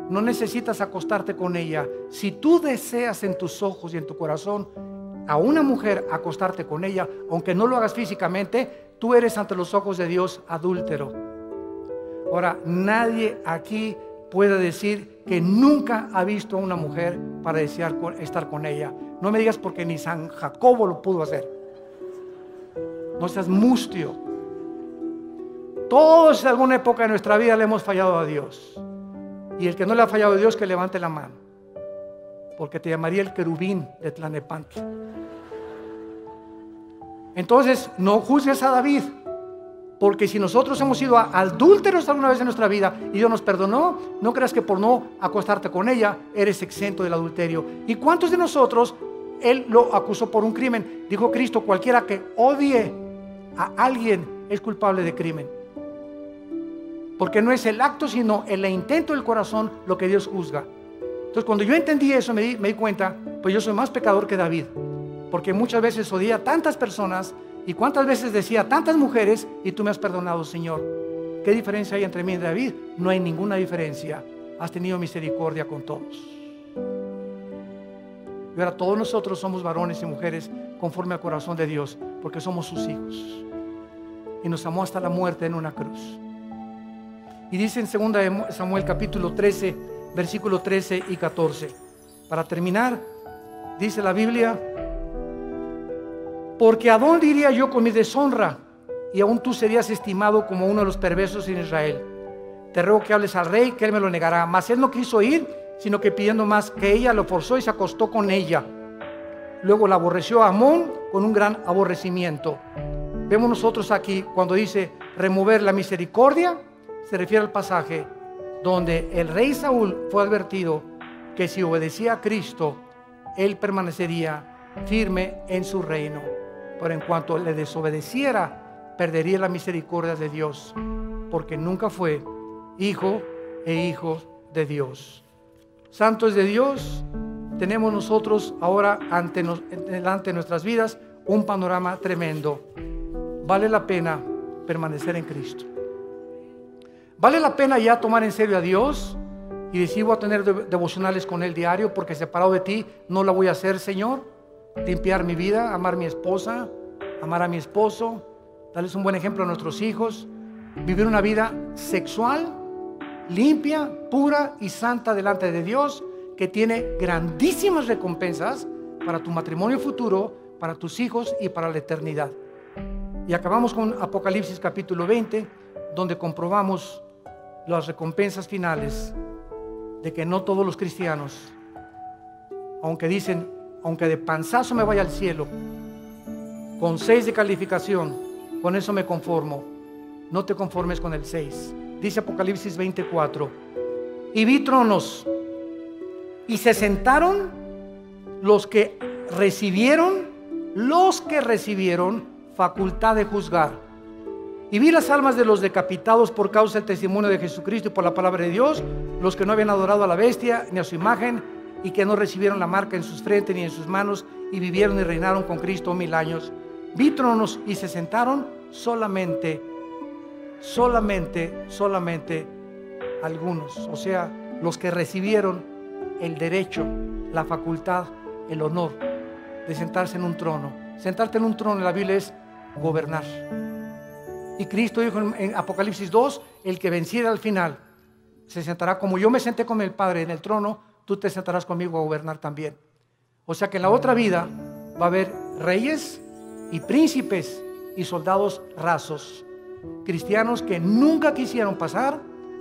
S1: no necesitas acostarte con ella. Si tú deseas en tus ojos y en tu corazón a una mujer acostarte con ella, aunque no lo hagas físicamente, tú eres ante los ojos de Dios adúltero. Ahora, nadie aquí puede decir que nunca ha visto a una mujer para desear estar con ella. No me digas porque ni San Jacobo lo pudo hacer. No seas mustio. Todos en alguna época de nuestra vida le hemos fallado a Dios. Y el que no le ha fallado a Dios, que levante la mano, porque te llamaría el querubín de Tlanepantla. Entonces, no juzgues a David, porque si nosotros hemos sido adúlteros alguna vez en nuestra vida y Dios nos perdonó, no creas que por no acostarte con ella eres exento del adulterio. ¿Y cuántos de nosotros Él lo acusó por un crimen? Dijo Cristo: cualquiera que odie a alguien es culpable de crimen. Porque no es el acto, sino el intento del corazón lo que Dios juzga. Entonces, cuando yo entendí eso, me di cuenta, pues yo soy más pecador que David. Porque muchas veces odié a tantas personas, y cuántas veces decía a tantas mujeres, y tú me has perdonado, Señor. ¿Qué diferencia hay entre mí y David? No hay ninguna diferencia. Has tenido misericordia con todos. Y ahora todos nosotros somos varones y mujeres conforme al corazón de Dios, porque somos sus hijos. Y nos amó hasta la muerte en una cruz. Y dice en 2 Samuel capítulo 13, versículo 13 y 14. Para terminar, dice la Biblia: porque ¿a dónde iría yo con mi deshonra? Y aún tú serías estimado como uno de los perversos en Israel. Te ruego que hables al rey, que él me lo negará. Mas él no quiso ir, sino que pidiendo más, que ella lo forzó y se acostó con ella. Luego la aborreció a Amón con un gran aborrecimiento. Vemos nosotros aquí cuando dice remover la misericordia, se refiere al pasaje donde el rey Saúl fue advertido que si obedecía a Cristo, él permanecería firme en su reino. Pero en cuanto le desobedeciera, perdería la misericordia de Dios, porque nunca fue hijo de Dios. Santo es de Dios. Tenemos nosotros ahora delante de nuestras vidas un panorama tremendo. Vale la pena permanecer en Cristo. Vale la pena ya tomar en serio a Dios y decir voy a tener devocionales con Él diario, porque separado de ti no la voy a hacer, Señor. Limpiar mi vida, amar a mi esposa, amar a mi esposo, darles un buen ejemplo a nuestros hijos, vivir una vida sexual limpia, pura y santa delante de Dios, que tiene grandísimas recompensas para tu matrimonio futuro, para tus hijos y para la eternidad. Y acabamos con Apocalipsis capítulo 20, donde comprobamos las recompensas finales de que no todos los cristianos, aunque dicen, aunque de panzazo me vaya al cielo, con 6 de calificación, con eso me conformo. No te conformes con el 6. Dice Apocalipsis 24: y vi tronos, y se sentaron los que recibieron facultad de juzgar. Y vi las almas de los decapitados por causa del testimonio de Jesucristo y por la palabra de Dios, los que no habían adorado a la bestia ni a su imagen, y que no recibieron la marca en sus frentes ni en sus manos, y vivieron y reinaron con Cristo 1000 años. Vi tronos y se sentaron solamente algunos, o sea, los que recibieron el derecho, la facultad, el honor de sentarse en un trono. Sentarte en un trono en la Biblia es gobernar. Y Cristo dijo en Apocalipsis 2, el que venciera al final se sentará como yo me senté con el Padre en el trono, tú te sentarás conmigo a gobernar también. O sea que en la otra vida va a haber reyes y príncipes y soldados rasos, cristianos que nunca quisieron pasar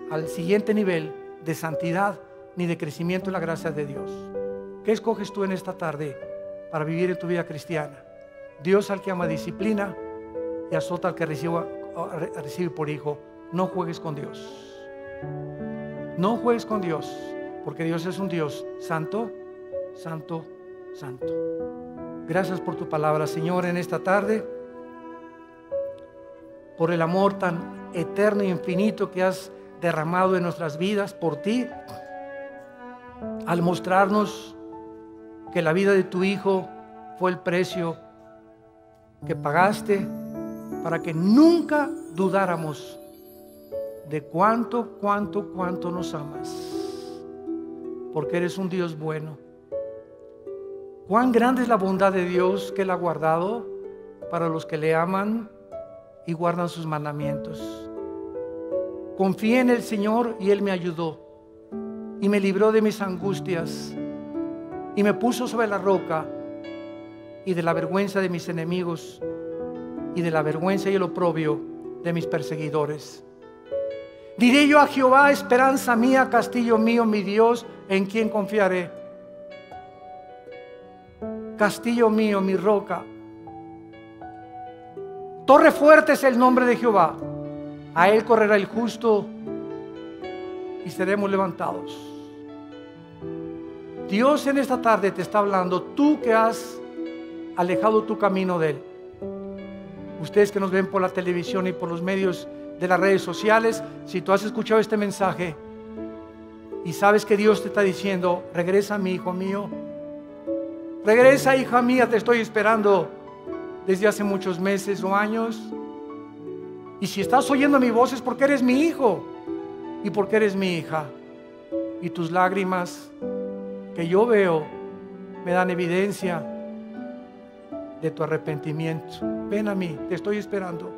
S1: al siguiente nivel de santidad ni de crecimiento en la gracia de Dios. ¿Qué escoges tú en esta tarde para vivir en tu vida cristiana? Dios al que ama disciplina y azota al que recibe por hijo. No juegues con Dios. No juegues con Dios, porque Dios es un Dios santo, santo, santo. Gracias por tu palabra, Señor, en esta tarde, por el amor tan eterno e infinito que has derramado en nuestras vidas por ti, al mostrarnos que la vida de tu Hijo fue el precio que pagaste para que nunca dudáramos de cuánto nos amas, porque eres un Dios bueno. Cuán grande es la bondad de Dios que Él ha guardado para los que le aman y guardan sus mandamientos. Confié en el Señor y Él me ayudó y me libró de mis angustias y me puso sobre la roca y de la vergüenza de mis enemigos y de la vergüenza y el oprobio de mis perseguidores. Diré yo a Jehová, esperanza mía, castillo mío, mi Dios, en quien confiaré. Castillo mío, mi roca. Torre fuerte es el nombre de Jehová. A él correrá el justo y seremos levantados. Dios en esta tarde te está hablando, tú que has alejado tu camino de Él. Ustedes que nos ven por la televisión y por los medios de las redes sociales, si tú has escuchado este mensaje y sabes que Dios te está diciendo, regresa mi hijo mío, regresa hija mía, te estoy esperando desde hace muchos meses o años. Y si estás oyendo mi voz es porque eres mi hijo y porque eres mi hija, y tus lágrimas que yo veo me dan evidencia de tu arrepentimiento. Ven a mí, te estoy esperando,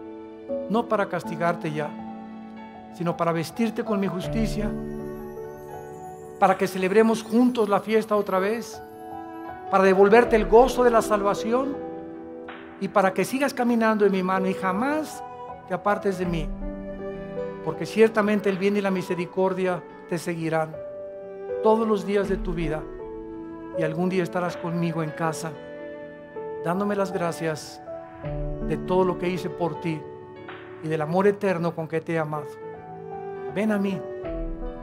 S1: no para castigarte ya, sino para vestirte con mi justicia, para que celebremos juntos la fiesta otra vez, para devolverte el gozo de la salvación y para que sigas caminando en mi mano y jamás te apartes de mí, porque ciertamente el bien y la misericordia te seguirán todos los días de tu vida, y algún día estarás conmigo en casa dándome las gracias de todo lo que hice por ti y del amor eterno con que te he amado. Ven a mí,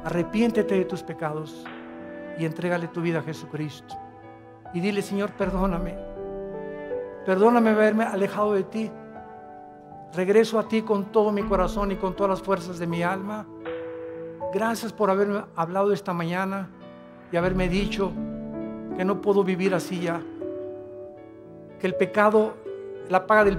S1: arrepiéntete de tus pecados y entrégale tu vida a Jesucristo y dile: Señor, perdóname haberme alejado de ti. Regreso a ti con todo mi corazón y con todas las fuerzas de mi alma. Gracias por haberme hablado esta mañana y haberme dicho que no puedo vivir así ya, que el pecado, la paga del